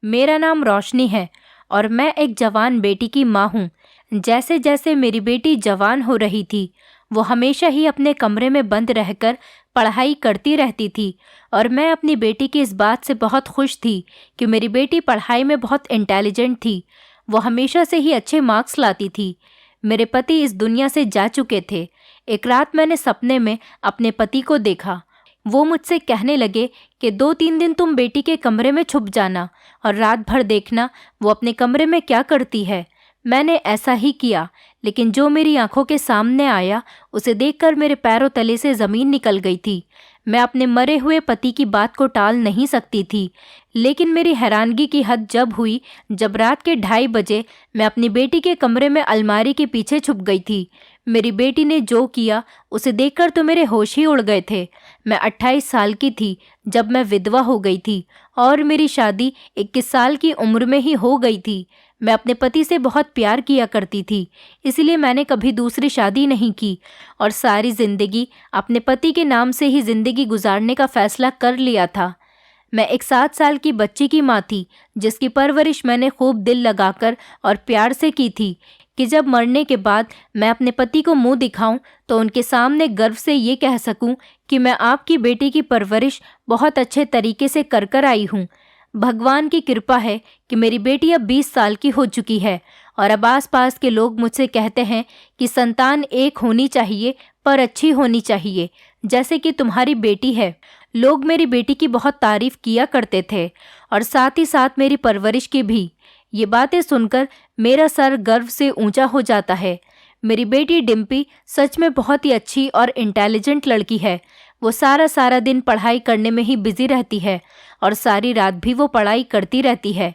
मेरा नाम रोशनी है और मैं एक जवान बेटी की माँ हूँ। जैसे जैसे मेरी बेटी जवान हो रही थी, वो हमेशा ही अपने कमरे में बंद रहकर पढ़ाई करती रहती थी और मैं अपनी बेटी की इस बात से बहुत खुश थी कि मेरी बेटी पढ़ाई में बहुत इंटेलिजेंट थी। वो हमेशा से ही अच्छे मार्क्स लाती थी। मेरे पति इस दुनिया से जा चुके थे। एक रात मैंने सपने में अपने पति को देखा। वो मुझसे कहने लगे कि 2-3 दिन तुम बेटी के कमरे में छुप जाना और रात भर देखना वो अपने कमरे में क्या करती है। मैंने ऐसा ही किया, लेकिन जो मेरी आंखों के सामने आया उसे देखकर मेरे पैरों तले से ज़मीन निकल गई थी। मैं अपने मरे हुए पति की बात को टाल नहीं सकती थी, लेकिन मेरी हैरानगी की हद जब हुई जब रात के 2:30 बजे मैं अपनी बेटी के कमरे में अलमारी के पीछे छुप गई थी। मेरी बेटी ने जो किया उसे देखकर तो मेरे होश ही उड़ गए थे। मैं 28 साल की थी जब मैं विधवा हो गई थी और मेरी शादी 21 साल की उम्र में ही हो गई थी। मैं अपने पति से बहुत प्यार किया करती थी, इसलिए मैंने कभी दूसरी शादी नहीं की और सारी ज़िंदगी अपने पति के नाम से ही ज़िंदगी गुजारने का फ़ैसला कर लिया था। मैं एक 7 साल की बच्ची की माँ थी, जिसकी परवरिश मैंने खूब दिल लगाकर और प्यार से की थी कि जब मरने के बाद मैं अपने पति को मुंह दिखाऊं तो उनके सामने गर्व से ये कह सकूं कि मैं आपकी बेटी की परवरिश बहुत अच्छे तरीके से कर आई हूँ। भगवान की कृपा है कि मेरी बेटी अब 20 साल की हो चुकी है और अब आसपास के लोग मुझसे कहते हैं कि संतान एक होनी चाहिए, पर अच्छी होनी चाहिए, जैसे कि तुम्हारी बेटी है। लोग मेरी बेटी की बहुत तारीफ किया करते थे और साथ ही साथ मेरी परवरिश की भी। ये बातें सुनकर मेरा सर गर्व से ऊंचा हो जाता है। मेरी बेटी डिम्पी सच में बहुत ही अच्छी और इंटेलिजेंट लड़की है। वो सारा दिन पढ़ाई करने में ही बिजी रहती है और सारी रात भी वो पढ़ाई करती रहती है।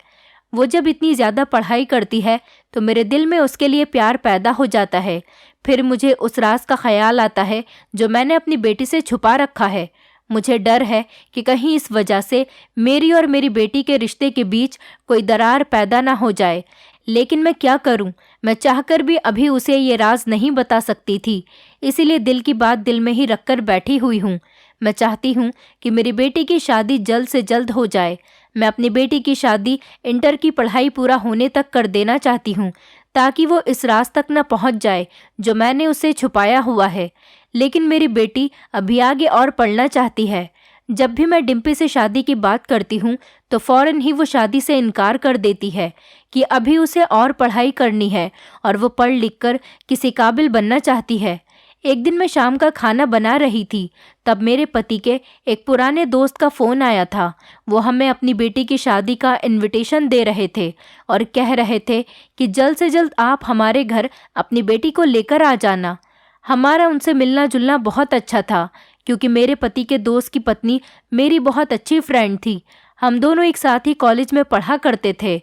वो जब इतनी ज़्यादा पढ़ाई करती है तो मेरे दिल में उसके लिए प्यार पैदा हो जाता है। फिर मुझे उस राज का ख्याल आता है जो मैंने अपनी बेटी से छुपा रखा है। मुझे डर है कि कहीं इस वजह से मेरी और मेरी बेटी के रिश्ते के बीच कोई दरार पैदा ना हो जाए। लेकिन मैं क्या करूं? मैं चाहकर भी अभी उसे ये राज नहीं बता सकती थी, इसीलिए दिल की बात दिल में ही रखकर बैठी हुई हूँ। मैं चाहती हूँ कि मेरी बेटी की शादी जल्द से जल्द हो जाए। मैं अपनी बेटी की शादी इंटर की पढ़ाई पूरा होने तक कर देना चाहती हूँ, ताकि वो इस राज तक न पहुँच जाए जो मैंने उसे छुपाया हुआ है। लेकिन मेरी बेटी अभी आगे और पढ़ना चाहती है। जब भी मैं डिम्पी से शादी की बात करती हूँ तो फौरन ही वो शादी से इनकार कर देती है कि अभी उसे और पढ़ाई करनी है और वो पढ़ लिख कर किसी काबिल बनना चाहती है। एक दिन मैं शाम का खाना बना रही थी, तब मेरे पति के एक पुराने दोस्त का फ़ोन आया था। वो हमें अपनी बेटी की शादी का इनविटेशन दे रहे थे और कह रहे थे कि जल्द से जल्द आप हमारे घर अपनी बेटी को लेकर आ जाना। हमारा उनसे मिलना जुलना बहुत अच्छा था, क्योंकि मेरे पति के दोस्त की पत्नी मेरी बहुत अच्छी फ्रेंड थी। हम दोनों एक साथ ही कॉलेज में पढ़ा करते थे।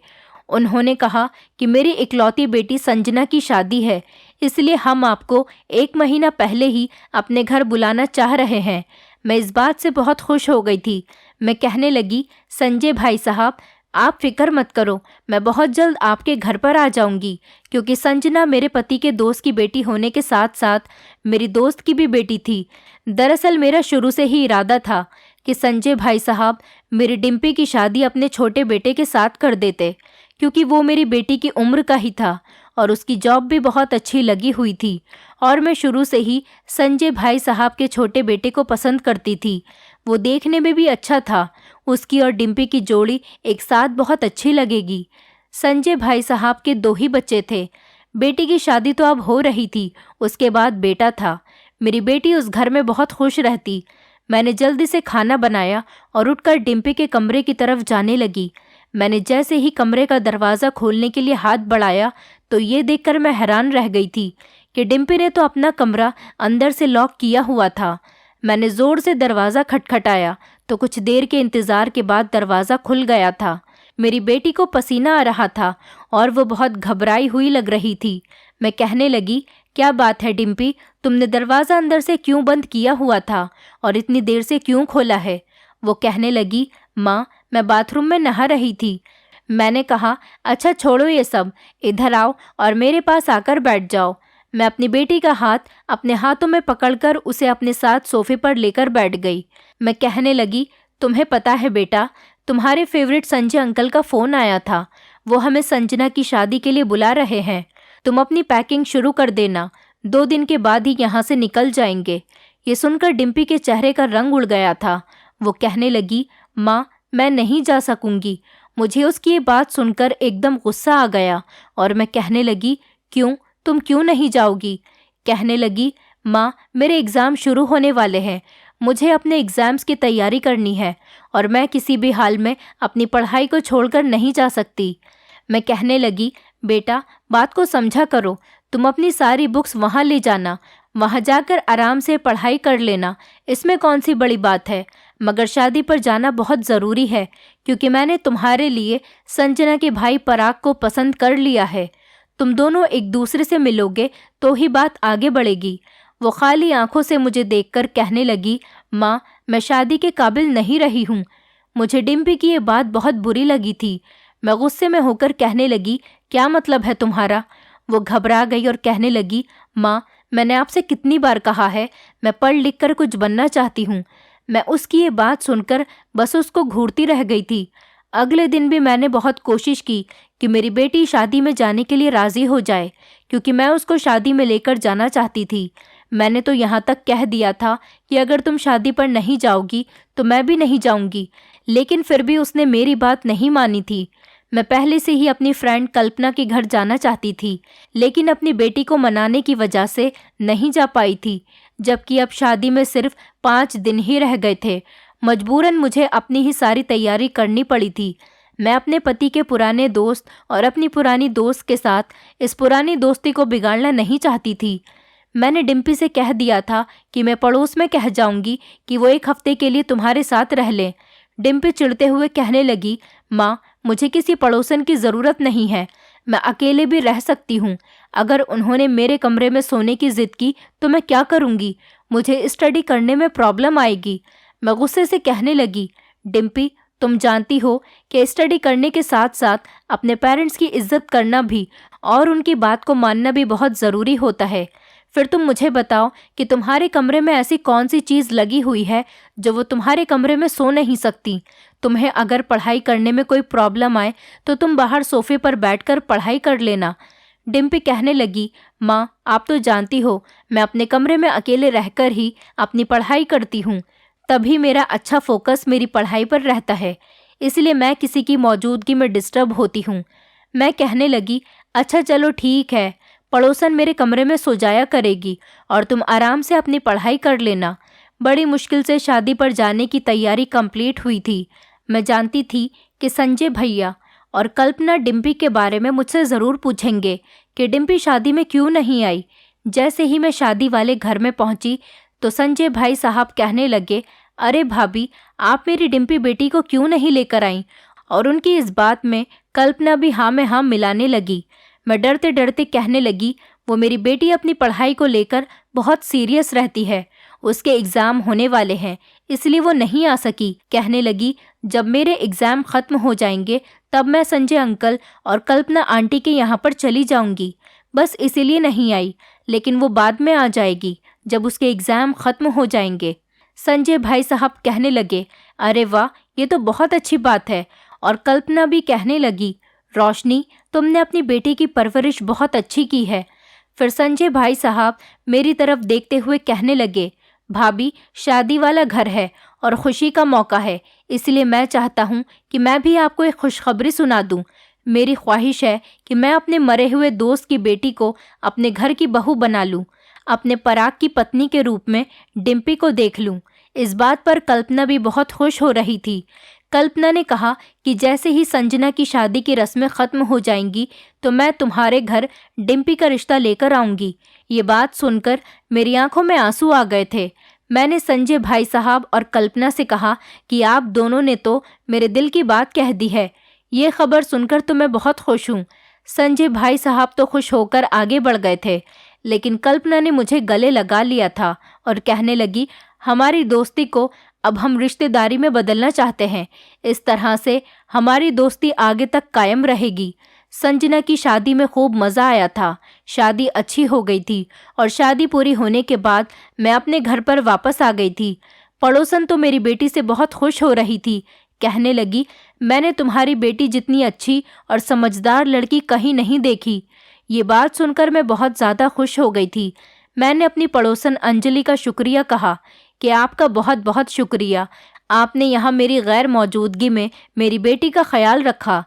उन्होंने कहा कि मेरी इकलौती बेटी संजना की शादी है, इसलिए हम आपको 1 महीना पहले ही अपने घर बुलाना चाह रहे हैं। मैं इस बात से बहुत खुश हो गई थी। मैं कहने लगी, संजय भाई साहब, आप फिक्र मत करो, मैं बहुत जल्द आपके घर पर आ जाऊंगी, क्योंकि संजना मेरे पति के दोस्त की बेटी होने के साथ साथ मेरी दोस्त की भी बेटी थी। दरअसल मेरा शुरू से ही इरादा था कि संजय भाई साहब मेरी डिम्पी की शादी अपने छोटे बेटे के साथ कर देते, क्योंकि वो मेरी बेटी की उम्र का ही था और उसकी जॉब भी बहुत अच्छी लगी हुई थी और मैं शुरू से ही संजय भाई साहब के छोटे बेटे को पसंद करती थी। वो देखने में भी अच्छा था। उसकी और डिम्पी की जोड़ी एक साथ बहुत अच्छी लगेगी। संजय भाई साहब के 2 ही बच्चे थे। बेटी की शादी तो अब हो रही थी, उसके बाद बेटा था। मेरी बेटी उस घर में बहुत खुश रहती। मैंने जल्दी से खाना बनाया और उठकर डिम्पी के कमरे की तरफ जाने लगी। मैंने जैसे ही कमरे का दरवाज़ा खोलने के लिए हाथ बढ़ाया तो ये देखकर मैं हैरान रह गई थी कि डिम्पी ने तो अपना कमरा अंदर से लॉक किया हुआ था। मैंने ज़ोर से दरवाज़ा खटखटाया तो कुछ देर के इंतज़ार के बाद दरवाज़ा खुल गया था। मेरी बेटी को पसीना आ रहा था और वो बहुत घबराई हुई लग रही थी। मैं कहने लगी, क्या बात है डिम्पी, तुमने दरवाज़ा अंदर से क्यों बंद किया हुआ था और इतनी देर से क्यों खोला है? वो कहने लगी, माँ, मैं बाथरूम में नहा रही थी। मैंने कहा, अच्छा छोड़ो ये सब, इधर आओ और मेरे पास आकर बैठ जाओ। मैं अपनी बेटी का हाथ अपने हाथों में पकड़कर उसे अपने साथ सोफे पर लेकर बैठ गई। मैं कहने लगी, तुम्हें पता है बेटा, तुम्हारे फेवरेट संजय अंकल का फ़ोन आया था। वो हमें संजना की शादी के लिए बुला रहे हैं। तुम अपनी पैकिंग शुरू कर देना, 2 दिन के बाद ही यहाँ से निकल जाएंगे। ये सुनकर डिम्पी के चेहरे का रंग उड़ गया था। वो कहने लगी, माँ मैं नहीं जा सकूंगी। मुझे उसकी ये बात सुनकर एकदम गुस्सा आ गया और मैं कहने लगी, क्यों, तुम क्यों नहीं जाओगी? कहने लगी, माँ मेरे एग्ज़ाम शुरू होने वाले हैं, मुझे अपने एग्ज़ाम्स की तैयारी करनी है और मैं किसी भी हाल में अपनी पढ़ाई को छोड़कर नहीं जा सकती। मैं कहने लगी, बेटा बात को समझा करो, तुम अपनी सारी बुक्स वहाँ ले जाना, वहाँ जाकर आराम से पढ़ाई कर लेना, इसमें कौन सी बड़ी बात है। मगर शादी पर जाना बहुत ज़रूरी है क्योंकि मैंने तुम्हारे लिए संजना के भाई पराग को पसंद कर लिया है। तुम दोनों एक दूसरे से मिलोगे तो ही बात आगे बढ़ेगी। वो खाली आंखों से मुझे देखकर कहने लगी, माँ मैं शादी के काबिल नहीं रही हूँ। मुझे डिम्पी की ये बात बहुत बुरी लगी थी। मैं गुस्से में होकर कहने लगी, क्या मतलब है तुम्हारा? वो घबरा गई और कहने लगी, माँ मैंने आपसे कितनी बार कहा है, मैं पढ़ लिख कर कुछ बनना चाहती हूँ। मैं उसकी ये बात सुनकर बस उसको घूरती रह गई थी। अगले दिन भी मैंने बहुत कोशिश की कि मेरी बेटी शादी में जाने के लिए राज़ी हो जाए क्योंकि मैं उसको शादी में लेकर जाना चाहती थी। मैंने तो यहाँ तक कह दिया था कि अगर तुम शादी पर नहीं जाओगी तो मैं भी नहीं जाऊँगी, लेकिन फिर भी उसने मेरी बात नहीं मानी थी। मैं पहले से ही अपनी फ्रेंड कल्पना के घर जाना चाहती थी, लेकिन अपनी बेटी को मनाने की वजह से नहीं जा पाई थी, जबकि अब शादी में सिर्फ 5 दिन ही रह गए थे। मजबूरन मुझे अपनी ही सारी तैयारी करनी पड़ी थी। मैं अपने पति के पुराने दोस्त और अपनी पुरानी दोस्त के साथ इस पुरानी दोस्ती को बिगाड़ना नहीं चाहती थी। मैंने डिम्पी से कह दिया था कि मैं पड़ोस में कह जाऊंगी कि वो 1 हफ्ते के लिए तुम्हारे साथ रह लें। डिम्पी चिढ़ते हुए कहने लगी, माँ मुझे किसी पड़ोसन की ज़रूरत नहीं है, मैं अकेले भी रह सकती हूँ। अगर उन्होंने मेरे कमरे में सोने की ज़िद की तो मैं क्या करूँगी? मुझे स्टडी करने में प्रॉब्लम आएगी। मैं गुस्से से कहने लगी, डिम्पी तुम जानती हो कि स्टडी करने के साथ साथ अपने पेरेंट्स की इज्जत करना भी और उनकी बात को मानना भी बहुत ज़रूरी होता है। फिर तुम मुझे बताओ कि तुम्हारे कमरे में ऐसी कौन सी चीज़ लगी हुई है जो वो तुम्हारे कमरे में सो नहीं सकती। तुम्हें अगर पढ़ाई करने में कोई प्रॉब्लम आए तो तुम बाहर सोफे पर बैठकर पढ़ाई कर लेना। डिम्पी कहने लगी, माँ आप तो जानती हो मैं अपने कमरे में अकेले रहकर ही अपनी पढ़ाई करती हूँ, तभी मेरा अच्छा फोकस मेरी पढ़ाई पर रहता है, इसलिए मैं किसी की मौजूदगी में डिस्टर्ब होती हूँ। मैं कहने लगी, अच्छा चलो ठीक है, पड़ोसन मेरे कमरे में सो जाया करेगी और तुम आराम से अपनी पढ़ाई कर लेना। बड़ी मुश्किल से शादी पर जाने की तैयारी कंप्लीट हुई थी। मैं जानती थी कि संजय भैया और कल्पना डिम्पी के बारे में मुझसे ज़रूर पूछेंगे कि डिम्पी शादी में क्यों नहीं आई। जैसे ही मैं शादी वाले घर में पहुंची तो संजय भाई साहब कहने लगे, अरे भाभी आप मेरी डिम्पी बेटी को क्यों नहीं लेकर आई? और उनकी इस बात में कल्पना भी हाँ में हाँ मिलाने लगी। मैं डरते डरते कहने लगी, वो मेरी बेटी अपनी पढ़ाई को लेकर बहुत सीरियस रहती है, उसके एग्ज़ाम होने वाले हैं इसलिए वो नहीं आ सकी। कहने लगी, जब मेरे एग्ज़ाम ख़त्म हो जाएंगे तब मैं संजय अंकल और कल्पना आंटी के यहाँ पर चली जाऊंगी, बस इसीलिए नहीं आई, लेकिन वो बाद में आ जाएगी जब उसके एग्ज़ाम ख़त्म हो जाएंगे। संजय भाई साहब कहने लगे, अरे वाह ये तो बहुत अच्छी बात है। और कल्पना भी कहने लगी, रोशनी तुमने अपनी बेटी की परवरिश बहुत अच्छी की है। फिर संजय भाई साहब मेरी तरफ देखते हुए कहने लगे, भाभी शादी वाला घर है और खुशी का मौका है, इसलिए मैं चाहता हूँ कि मैं भी आपको एक खुशखबरी सुना दूँ। मेरी ख्वाहिश है कि मैं अपने मरे हुए दोस्त की बेटी को अपने घर की बहू बना लूँ, अपने पराग की पत्नी के रूप में डिम्पी को देख लूँ। इस बात पर कल्पना भी बहुत खुश हो रही थी। कल्पना ने कहा कि जैसे ही संजना की शादी की रस्में ख़त्म हो जाएंगी तो मैं तुम्हारे घर डिम्पी का रिश्ता लेकर आऊँगी। ये बात सुनकर मेरी आंखों में आंसू आ गए थे। मैंने संजय भाई साहब और कल्पना से कहा कि आप दोनों ने तो मेरे दिल की बात कह दी है, ये खबर सुनकर तो मैं बहुत खुश हूँ। संजय भाई साहब तो खुश होकर आगे बढ़ गए थे, लेकिन कल्पना ने मुझे गले लगा लिया था और कहने लगी, हमारी दोस्ती को अब हम रिश्तेदारी में बदलना चाहते हैं, इस तरह से हमारी दोस्ती आगे तक कायम रहेगी। संजना की शादी में खूब मज़ा आया था, शादी अच्छी हो गई थी और शादी पूरी होने के बाद मैं अपने घर पर वापस आ गई थी। पड़ोसन तो मेरी बेटी से बहुत खुश हो रही थी, कहने लगी, मैंने तुम्हारी बेटी जितनी अच्छी और समझदार लड़की कहीं नहीं देखी। ये बात सुनकर मैं बहुत ज़्यादा खुश हो गई थी। मैंने अपनी पड़ोसन अंजलि का शुक्रिया कहा कि आपका बहुत बहुत शुक्रिया, आपने यहाँ मेरी गैर मौजूदगी में मेरी बेटी का ख्याल रखा।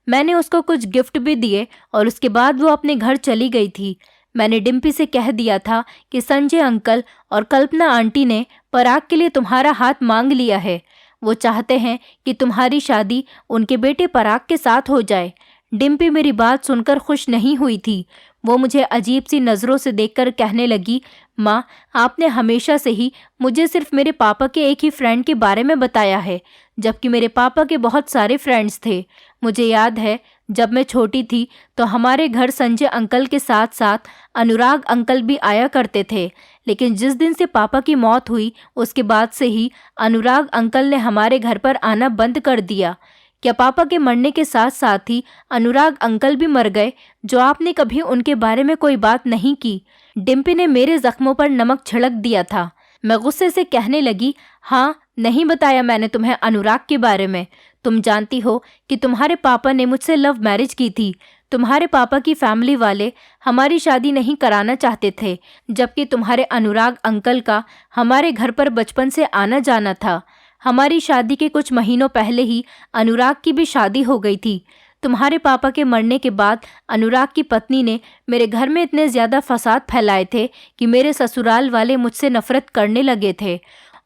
मैंने उसको कुछ गिफ्ट भी दिए और उसके बाद वो अपने घर चली गई थी। मैंने डिम्पी से कह दिया था कि संजय अंकल और कल्पना आंटी ने पराग के लिए तुम्हारा हाथ मांग लिया है। वो चाहते हैं कि तुम्हारी शादी उनके बेटे पराग के साथ हो जाए। डिम्पी मेरी बात सुनकर खुश नहीं हुई थी। वो मुझे अजीब सी नज़रों से देखकर कहने लगी, माँ, आपने हमेशा से ही मुझे सिर्फ मेरे पापा के एक ही फ्रेंड के बारे में बताया है, जबकि मेरे पापा के बहुत सारे फ्रेंड्स थे। मुझे याद है जब मैं छोटी थी तो हमारे घर संजय अंकल के साथ साथ अनुराग अंकल भी आया करते थे, लेकिन जिस दिन से पापा की मौत हुई उसके बाद से ही अनुराग अंकल ने हमारे घर पर आना बंद कर दिया। क्या पापा के मरने के साथ साथ ही अनुराग अंकल भी मर गए, जो आपने कभी उनके बारे में कोई बात नहीं की? डिम्पी ने मेरे जख्मों पर नमक छिड़क दिया था। मैं गुस्से से कहने लगी, हाँ, नहीं बताया मैंने तुम्हें अनुराग के बारे में। तुम जानती हो कि तुम्हारे पापा ने मुझसे लव मैरिज की थी। तुम्हारे पापा की फैमिली वाले हमारी शादी नहीं कराना चाहते थे, जबकि तुम्हारे अनुराग अंकल का हमारे घर पर बचपन से आना जाना था। हमारी शादी के कुछ महीनों पहले ही अनुराग की भी शादी हो गई थी। तुम्हारे पापा के मरने के बाद अनुराग की पत्नी ने मेरे घर में इतने ज़्यादा फसाद फैलाए थे कि मेरे ससुराल वाले मुझसे नफरत करने लगे थे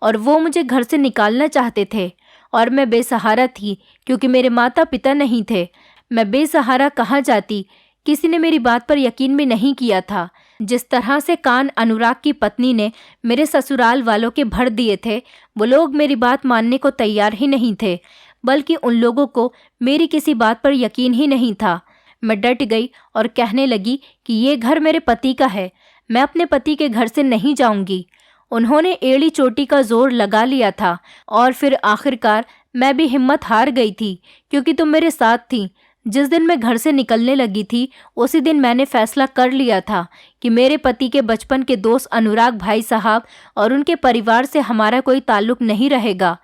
और वो मुझे घर से निकालना चाहते थे। और मैं बेसहारा थी क्योंकि मेरे माता पिता नहीं थे। मैं बेसहारा कहाँ जाती? किसी ने मेरी बात पर यकीन भी नहीं किया था। जिस तरह से कान अनुराग की पत्नी ने मेरे ससुराल वालों के भर दिए थे, वो लोग मेरी बात मानने को तैयार ही नहीं थे, बल्कि उन लोगों को मेरी किसी बात पर यकीन ही नहीं था। मैं डट गई और कहने लगी कि ये घर मेरे पति का है, मैं अपने पति के घर से नहीं जाऊंगी। उन्होंने एड़ी चोटी का जोर लगा लिया था और फिर आखिरकार मैं भी हिम्मत हार गई थी, क्योंकि तुम मेरे साथ थी। जिस दिन मैं घर से निकलने लगी थी उसी दिन मैंने फैसला कर लिया था कि मेरे पति के बचपन के दोस्त अनुराग भाई साहब और उनके परिवार से हमारा कोई ताल्लुक नहीं रहेगा,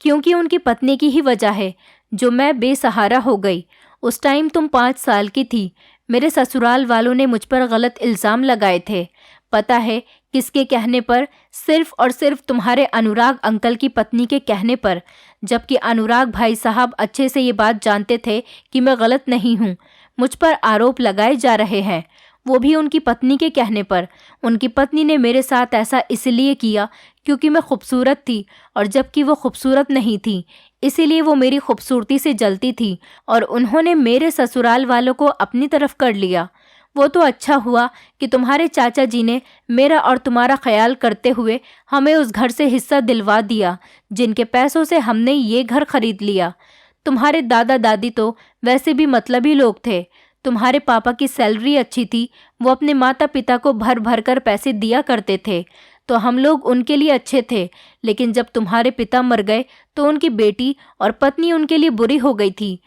क्योंकि उनकी पत्नी की ही वजह है जो मैं बेसहारा हो गई। उस टाइम तुम 5 साल की थी। मेरे ससुराल वालों ने मुझ पर गलत इल्ज़ाम लगाए थे। पता है किसके कहने पर? सिर्फ और सिर्फ तुम्हारे अनुराग अंकल की पत्नी के कहने पर, जबकि अनुराग भाई साहब अच्छे से ये बात जानते थे कि मैं गलत नहीं हूँ। मुझ पर आरोप लगाए जा रहे हैं, वो भी उनकी पत्नी के कहने पर। उनकी पत्नी ने मेरे साथ ऐसा इसलिए किया क्योंकि मैं खूबसूरत थी, और जबकि वो खूबसूरत नहीं थी, इसीलिए वो मेरी खूबसूरती से जलती थी और उन्होंने मेरे ससुराल वालों को अपनी तरफ कर लिया। वो तो अच्छा हुआ कि तुम्हारे चाचा जी ने मेरा और तुम्हारा ख्याल करते हुए हमें उस घर से हिस्सा दिलवा दिया जिनके पैसों से हमने ये घर खरीद लिया। तुम्हारे दादा दादी तो वैसे भी मतलबी लोग थे। तुम्हारे पापा की सैलरी अच्छी थी, वो अपने माता पिता को भर भर कर पैसे दिया करते थे, तो हम लोग उनके लिए अच्छे थे। लेकिन जब तुम्हारे पिता मर गए तो उनकी बेटी और पत्नी उनके लिए बुरी हो गई थी।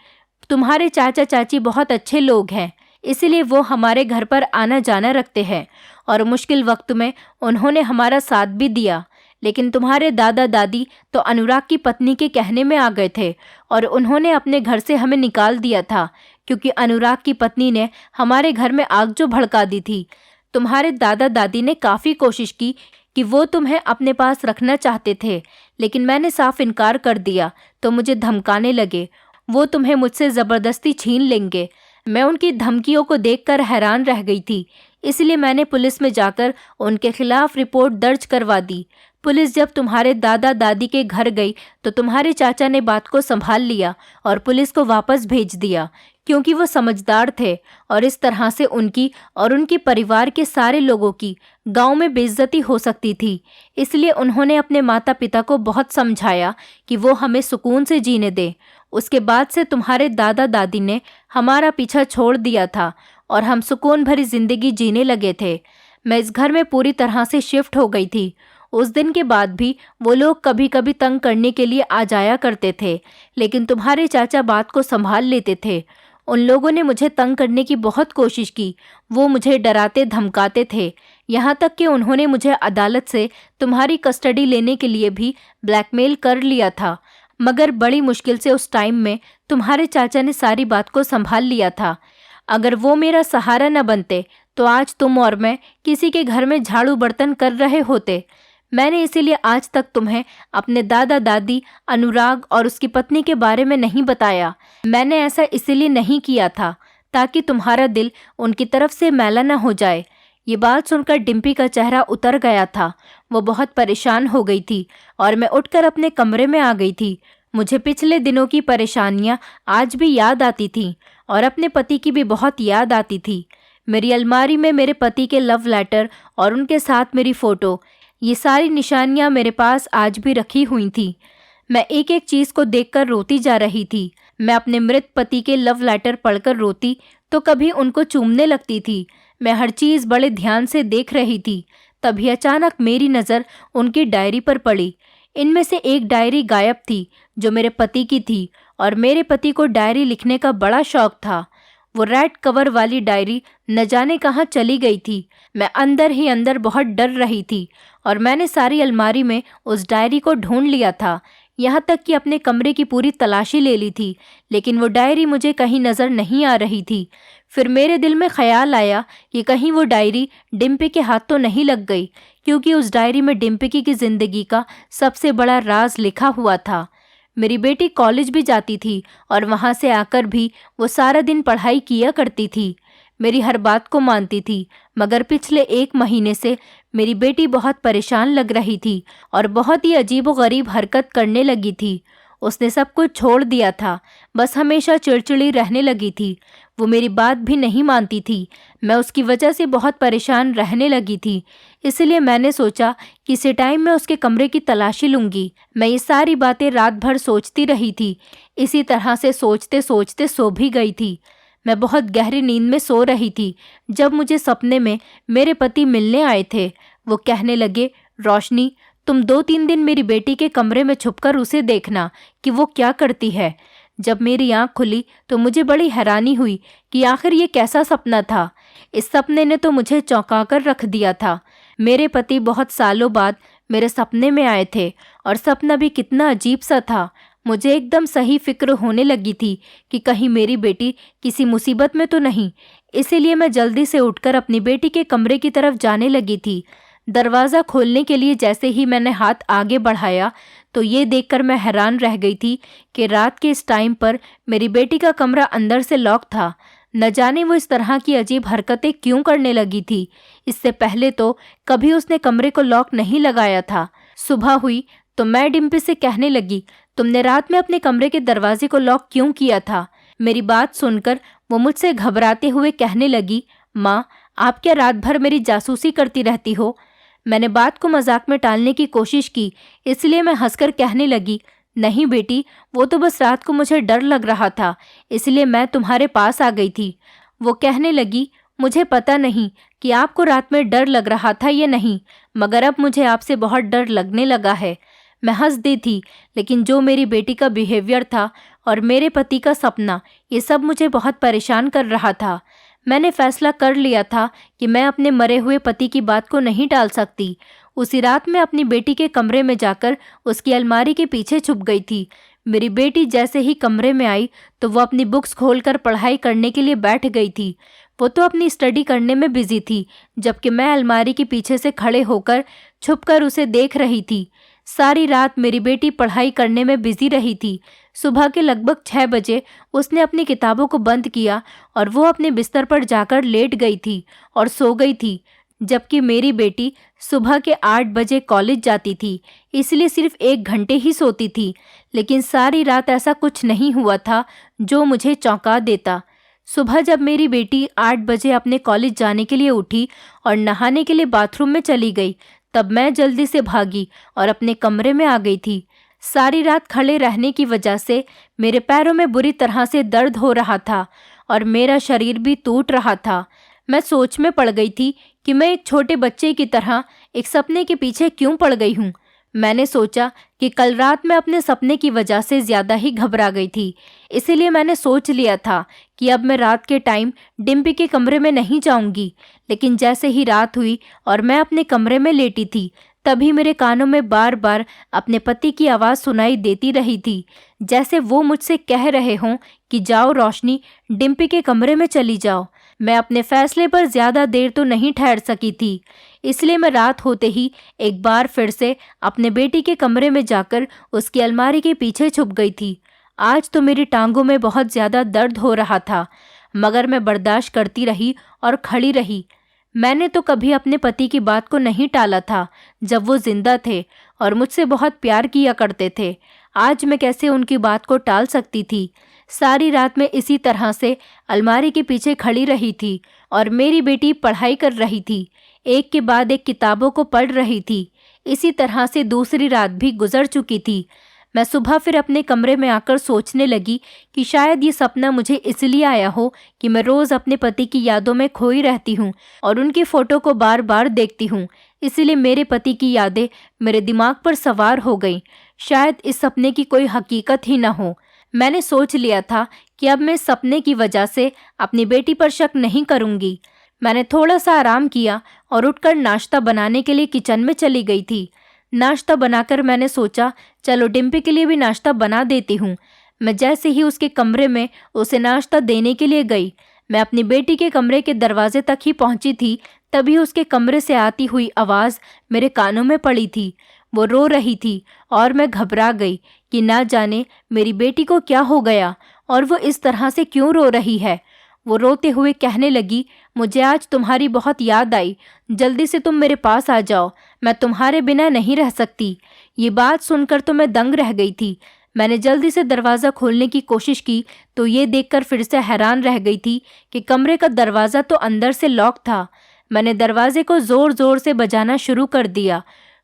तुम्हारे चाचा चाची बहुत अच्छे लोग हैं, इसीलिए वो हमारे घर पर आना जाना रखते हैं और मुश्किल वक्त में उन्होंने हमारा साथ भी दिया। लेकिन तुम्हारे दादा दादी तो अनुराग की पत्नी के कहने में आ गए थे और उन्होंने अपने घर से हमें निकाल दिया था, क्योंकि अनुराग की पत्नी ने हमारे घर में आग जो भड़का दी थी। तुम्हारे दादा दादी ने काफ़ी कोशिश की कि वो तुम्हें अपने पास रखना चाहते थे, लेकिन मैंने साफ इनकार कर दिया तो मुझे धमकाने लगे, वो तुम्हें मुझसे ज़बरदस्ती छीन लेंगे। मैं उनकी धमकियों को देखकर हैरान रह गई थी, इसलिए मैंने पुलिस में जाकर उनके खिलाफ रिपोर्ट दर्ज करवा दी। पुलिस जब तुम्हारे दादा दादी के घर गई तो तुम्हारे चाचा ने बात को संभाल लिया और पुलिस को वापस भेज दिया, क्योंकि वो समझदार थे और इस तरह से उनकी और उनके परिवार के सारे लोगों की गांव में बेइज्जती हो सकती थी। इसलिए उन्होंने अपने माता पिता को बहुत समझाया कि वो हमें सुकून से जीने दें। उसके बाद से तुम्हारे दादा दादी ने हमारा पीछा छोड़ दिया था और हम सुकून भरी जिंदगी जीने लगे थे। मैं इस घर में पूरी तरह से शिफ्ट हो गई थी। उस दिन के बाद भी वो लोग कभी कभी तंग करने के लिए आ जाया करते थे, लेकिन तुम्हारे चाचा बात को संभाल लेते थे। उन लोगों ने मुझे तंग करने की बहुत कोशिश की। वो मुझे डराते धमकाते थे, यहाँ तक कि उन्होंने मुझे अदालत से तुम्हारी कस्टडी लेने के लिए भी ब्लैकमेल कर लिया था। मगर बड़ी मुश्किल से उस टाइम में तुम्हारे चाचा ने सारी बात को संभाल लिया था। अगर वो मेरा सहारा न बनते तो आज तुम और मैं किसी के घर में झाड़ू बर्तन कर रहे होते। मैंने इसीलिए आज तक तुम्हें अपने दादा दादी अनुराग और उसकी पत्नी के बारे में नहीं बताया। मैंने ऐसा इसीलिए नहीं किया था ताकि तुम्हारा दिल उनकी तरफ से मैला न हो जाए। ये बात सुनकर डिम्पी का चेहरा उतर गया था। वो बहुत परेशान हो गई थी और मैं उठकर अपने कमरे में आ गई थी। मुझे पिछले दिनों की परेशानियां आज भी याद आती थीं और अपने पति की भी बहुत याद आती थी। मेरी अलमारी में मेरे पति के लव लेटर और उनके साथ मेरी फ़ोटो, ये सारी निशानियां मेरे पास आज भी रखी हुई थी। मैं एक एक चीज़ को देखकर रोती जा रही थी। मैं अपने मृत पति के लव लेटर पढ़कर रोती तो कभी उनको चूमने लगती थी। मैं हर चीज़ बड़े ध्यान से देख रही थी। तभी अचानक मेरी नज़र उनकी डायरी पर पड़ी। इनमें से एक डायरी गायब थी जो मेरे पति की थी और मेरे पति को डायरी लिखने का बड़ा शौक था। वो रेड कवर वाली डायरी न जाने कहाँ चली गई थी। मैं अंदर ही अंदर बहुत डर रही थी और मैंने सारी अलमारी में उस डायरी को ढूंढ लिया था, यहाँ तक कि अपने कमरे की पूरी तलाशी ले ली थी, लेकिन वो डायरी मुझे कहीं नज़र नहीं आ रही थी। फिर मेरे दिल में ख्याल आया कि कहीं वो डायरी डिम्पी के हाथ तो नहीं लग गई, क्योंकि उस डायरी में डिम्पी की ज़िंदगी का सबसे बड़ा राज लिखा हुआ था। मेरी बेटी कॉलेज भी जाती थी और वहाँ से आकर भी वो सारा दिन पढ़ाई किया करती थी। मेरी हर बात को मानती थी, मगर पिछले 1 महीने से मेरी बेटी बहुत परेशान लग रही थी और बहुत ही अजीबोगरीब हरकत करने लगी थी। उसने सब कुछ छोड़ दिया था, बस हमेशा चिड़चिड़ी रहने लगी थी। वो मेरी बात भी नहीं मानती थी। मैं उसकी वजह से बहुत परेशान रहने लगी थी। इसलिए मैंने सोचा कि इसी टाइम में उसके कमरे की तलाशी लूँगी। मैं ये सारी बातें रात भर सोचती रही थी। इसी तरह से सोचते सोचते सो भी गई थी। मैं बहुत गहरी नींद में सो रही थी जब मुझे सपने में मेरे पति मिलने आए थे। वो कहने लगे, रोशनी, तुम 2-3 दिन मेरी बेटी के कमरे में छुपकर उसे देखना कि वो क्या करती है। जब मेरी आंख खुली तो मुझे बड़ी हैरानी हुई कि आखिर ये कैसा सपना था। इस सपने ने तो मुझे चौंका कर रख दिया था। मेरे पति बहुत सालों बाद मेरे सपने में आए थे और सपना भी कितना अजीब सा था। मुझे एकदम सही फिक्र होने लगी थी कि कहीं मेरी बेटी किसी मुसीबत में तो नहीं। इसीलिए मैं जल्दी से उठकर अपनी बेटी के कमरे की तरफ जाने लगी थी। दरवाज़ा खोलने के लिए जैसे ही मैंने हाथ आगे बढ़ाया तो ये देखकर मैं हैरान रह गई थी कि रात के इस टाइम पर मेरी बेटी का कमरा अंदर से लॉक था। न जाने वो इस तरह की अजीब हरकतें क्यों करने लगी थी। इससे पहले तो कभी उसने कमरे को लॉक नहीं लगाया था। सुबह हुई तो मैं डिम्पी से कहने लगी, तुमने रात में अपने कमरे के दरवाजे को लॉक क्यों किया था? मेरी बात सुनकर वो मुझसे घबराते हुए कहने लगी, माँ, आप क्या रात भर मेरी जासूसी करती रहती हो? मैंने बात को मजाक में टालने की कोशिश की, इसलिए मैं हंसकर कहने लगी, नहीं बेटी, वो तो बस रात को मुझे डर लग रहा था, इसलिए मैं तुम्हारे पास आ गई थी। वो कहने लगी, मुझे पता नहीं कि आपको रात में डर लग रहा था या नहीं, मगर अब मुझे आपसे बहुत डर लगने लगा है। मैं हंस दी थी, लेकिन जो मेरी बेटी का बिहेवियर था और मेरे पति का सपना, ये सब मुझे बहुत परेशान कर रहा था। मैंने फैसला कर लिया था कि मैं अपने मरे हुए पति की बात को नहीं टाल सकती। उसी रात मैं अपनी बेटी के कमरे में जाकर उसकी अलमारी के पीछे छुप गई थी। मेरी बेटी जैसे ही कमरे में आई तो वो अपनी बुक्स खोलकर पढ़ाई करने के लिए बैठ गई थी। वो तो अपनी स्टडी करने में बिजी थी, जबकि मैं अलमारी के पीछे से खड़े होकर छुपकर उसे देख रही थी। सारी रात मेरी बेटी पढ़ाई करने में बिजी रही थी। सुबह के लगभग 6 बजे उसने अपनी किताबों को बंद किया और वो अपने बिस्तर पर जाकर लेट गई थी और सो गई थी, जबकि मेरी बेटी सुबह के 8 बजे कॉलेज जाती थी, इसलिए सिर्फ 1 घंटे ही सोती थी। लेकिन सारी रात ऐसा कुछ नहीं हुआ था जो मुझे चौंका देता। सुबह जब मेरी बेटी 8 बजे अपने कॉलेज जाने के लिए उठी और नहाने के लिए बाथरूम में चली गई, तब मैं जल्दी से भागी और अपने कमरे में आ गई थी। सारी रात खड़े रहने की वजह से मेरे पैरों में बुरी तरह से दर्द हो रहा था और मेरा शरीर भी टूट रहा था। मैं सोच में पड़ गई थी कि मैं एक छोटे बच्चे की तरह एक सपने के पीछे क्यों पड़ गई हूँ। मैंने सोचा कि कल रात मैं अपने सपने की वजह से ज़्यादा ही घबरा गई थी, इसीलिए मैंने सोच लिया था कि अब मैं रात के टाइम डिम्पी के कमरे में नहीं जाऊंगी। लेकिन जैसे ही रात हुई और मैं अपने कमरे में लेटी थी, तभी मेरे कानों में बार बार अपने पति की आवाज़ सुनाई देती रही थी, जैसे वो मुझसे कह रहे हों कि जाओ रोशनी, डिम्पी के कमरे में चली जाओ। मैं अपने फैसले पर ज़्यादा देर तो नहीं ठहर सकी थी, इसलिए मैं रात होते ही एक बार फिर से अपने बेटी के कमरे में जाकर उसकी अलमारी के पीछे छुप गई थी। आज तो मेरी टांगों में बहुत ज़्यादा दर्द हो रहा था, मगर मैं बर्दाश्त करती रही और खड़ी रही। मैंने तो कभी अपने पति की बात को नहीं टाला था जब वो जिंदा थे और मुझसे बहुत प्यार किया करते थे। आज मैं कैसे उनकी बात को टाल सकती थी। सारी रात मैं इसी तरह से अलमारी के पीछे खड़ी रही थी और मेरी बेटी पढ़ाई कर रही थी, एक के बाद एक किताबों को पढ़ रही थी। इसी तरह से दूसरी रात भी गुजर चुकी थी। मैं सुबह फिर अपने कमरे में आकर सोचने लगी कि शायद ये सपना मुझे इसलिए आया हो कि मैं रोज़ अपने पति की यादों में खोई रहती हूँ और उनकी फ़ोटो को बार बार देखती हूँ, इसलिए मेरे पति की यादें मेरे दिमाग पर सवार हो गईं। शायद इस सपने की कोई हकीकत ही न हो। मैंने सोच लिया था कि अब मैं सपने की वजह से अपनी बेटी पर शक नहीं करूँगी। मैंने थोड़ा सा आराम किया और उठकर नाश्ता बनाने के लिए किचन में चली गई थी। नाश्ता बनाकर मैंने सोचा चलो डिम्पी के लिए भी नाश्ता बना देती हूँ। मैं जैसे ही उसके कमरे में उसे नाश्ता देने के लिए गई, मैं अपनी बेटी के कमरे के दरवाजे तक ही पहुँची थी, तभी उसके कमरे से आती हुई आवाज़ मेरे कानों में पड़ी थी। वो रो रही थी और मैं घबरा गई कि ना जाने मेरी बेटी को क्या हो गया और वो इस तरह से क्यों रो रही है। वो रोते हुए कहने लगी, मुझे आज तुम्हारी बहुत याद आई, जल्दी से तुम मेरे पास आ जाओ, मैं तुम्हारे बिना नहीं रह सकती। ये बात सुनकर तो मैं दंग रह गई थी। मैंने जल्दी से दरवाज़ा खोलने की कोशिश की तो ये देखकर फिर से हैरान रह गई थी कि कमरे का दरवाज़ा तो अंदर से लॉक था। मैंने दरवाजे को ज़ोर ज़ोर से बजाना शुरू कर दिया।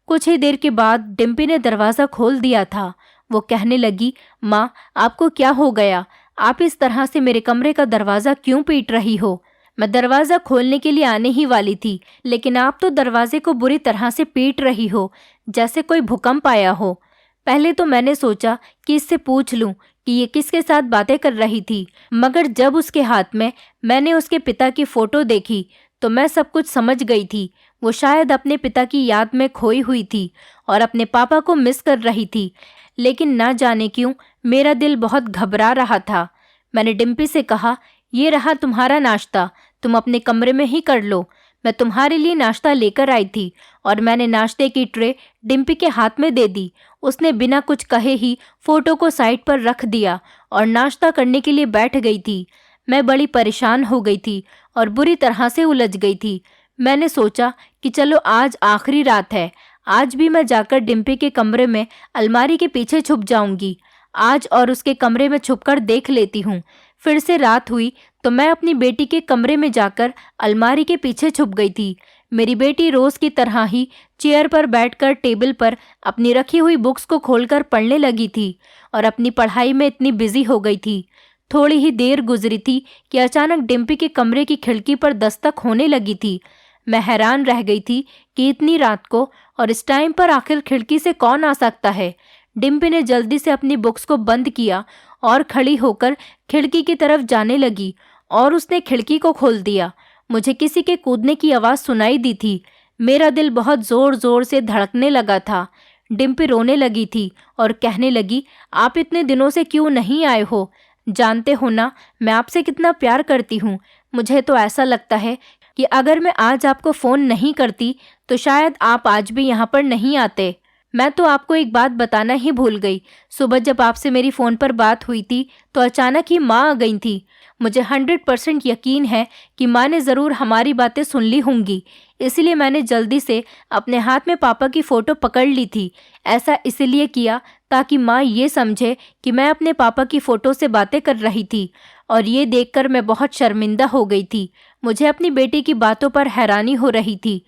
कुछ ही देर के बाद डिम्पी ने दरवाज़ा खोल दिया था। वो कहने लगी, माँ आपको क्या हो गया? आप इस तरह से मेरे कमरे का दरवाज़ा क्यों पीट रही हो? मैं दरवाज़ा खोलने के लिए आने ही वाली थी, लेकिन आप तो दरवाजे को बुरी तरह से पीट रही हो, जैसे कोई भूकंप आया हो। पहले तो मैंने सोचा कि इससे पूछ लूं कि ये किसके साथ बातें कर रही थी, मगर जब उसके हाथ में मैंने उसके पिता की फ़ोटो देखी तो मैं सब कुछ समझ गई थी। वो शायद अपने पिता की याद में खोई हुई थी और अपने पापा को मिस कर रही थी, लेकिन ना जाने क्यों मेरा दिल बहुत घबरा रहा था। मैंने डिम्पी से कहा, ये रहा तुम्हारा नाश्ता, तुम अपने कमरे में ही कर लो। मैं तुम्हारे लिए नाश्ता लेकर आई थी और मैंने नाश्ते की ट्रे डिम्पी के हाथ में दे दी। उसने बिना कुछ कहे ही फ़ोटो को साइड पर रख दिया और नाश्ता करने के लिए बैठ गई थी। मैं बड़ी परेशान हो गई थी और बुरी तरह से उलझ गई थी। मैंने सोचा कि चलो आज आखिरी रात है, आज भी मैं जाकर डिम्पी के कमरे में अलमारी के पीछे छुप जाऊंगी। आज और उसके कमरे में छुपकर देख लेती हूँ। फिर से रात हुई तो मैं अपनी बेटी के कमरे में जाकर अलमारी के पीछे छुप गई थी। मेरी बेटी रोज़ की तरह ही चेयर पर बैठकर टेबल पर अपनी रखी हुई बुक्स को खोलकर पढ़ने लगी थी और अपनी पढ़ाई में इतनी बिजी हो गई थी। थोड़ी ही देर गुजरी थी कि अचानक डिम्पी के कमरे की खिड़की पर दस्तक होने लगी थी। मैं हैरान रह गई थी कि इतनी रात को और इस टाइम पर आखिर खिड़की से कौन आ सकता है। डिम्पी ने जल्दी से अपनी बुक्स को बंद किया और खड़ी होकर खिड़की की तरफ जाने लगी और उसने खिड़की को खोल दिया। मुझे किसी के कूदने की आवाज़ सुनाई दी थी। मेरा दिल बहुत ज़ोर ज़ोर से धड़कने लगा था। डिम्पी रोने लगी थी और कहने लगी, आप इतने दिनों से क्यों नहीं आए हो? जानते हो ना मैं आपसे कितना प्यार करती हूँ। मुझे तो ऐसा लगता है कि अगर मैं आज आपको फ़ोन नहीं करती तो शायद आप आज भी यहाँ पर नहीं आते। मैं तो आपको एक बात बताना ही भूल गई। सुबह जब आपसे मेरी फ़ोन पर बात हुई थी तो अचानक ही माँ आ गई थी। मुझे 100% यकीन है कि माँ ने ज़रूर हमारी बातें सुन ली होंगी, इसलिए मैंने जल्दी से अपने हाथ में पापा की फ़ोटो पकड़ ली थी। ऐसा इसलिए किया ताकि माँ ये समझे कि मैं अपने पापा की फ़ोटो से बातें कर रही थी, और ये देखकर मैं बहुत शर्मिंदा हो गई थी। मुझे अपनी बेटी की बातों पर हैरानी हो रही थी।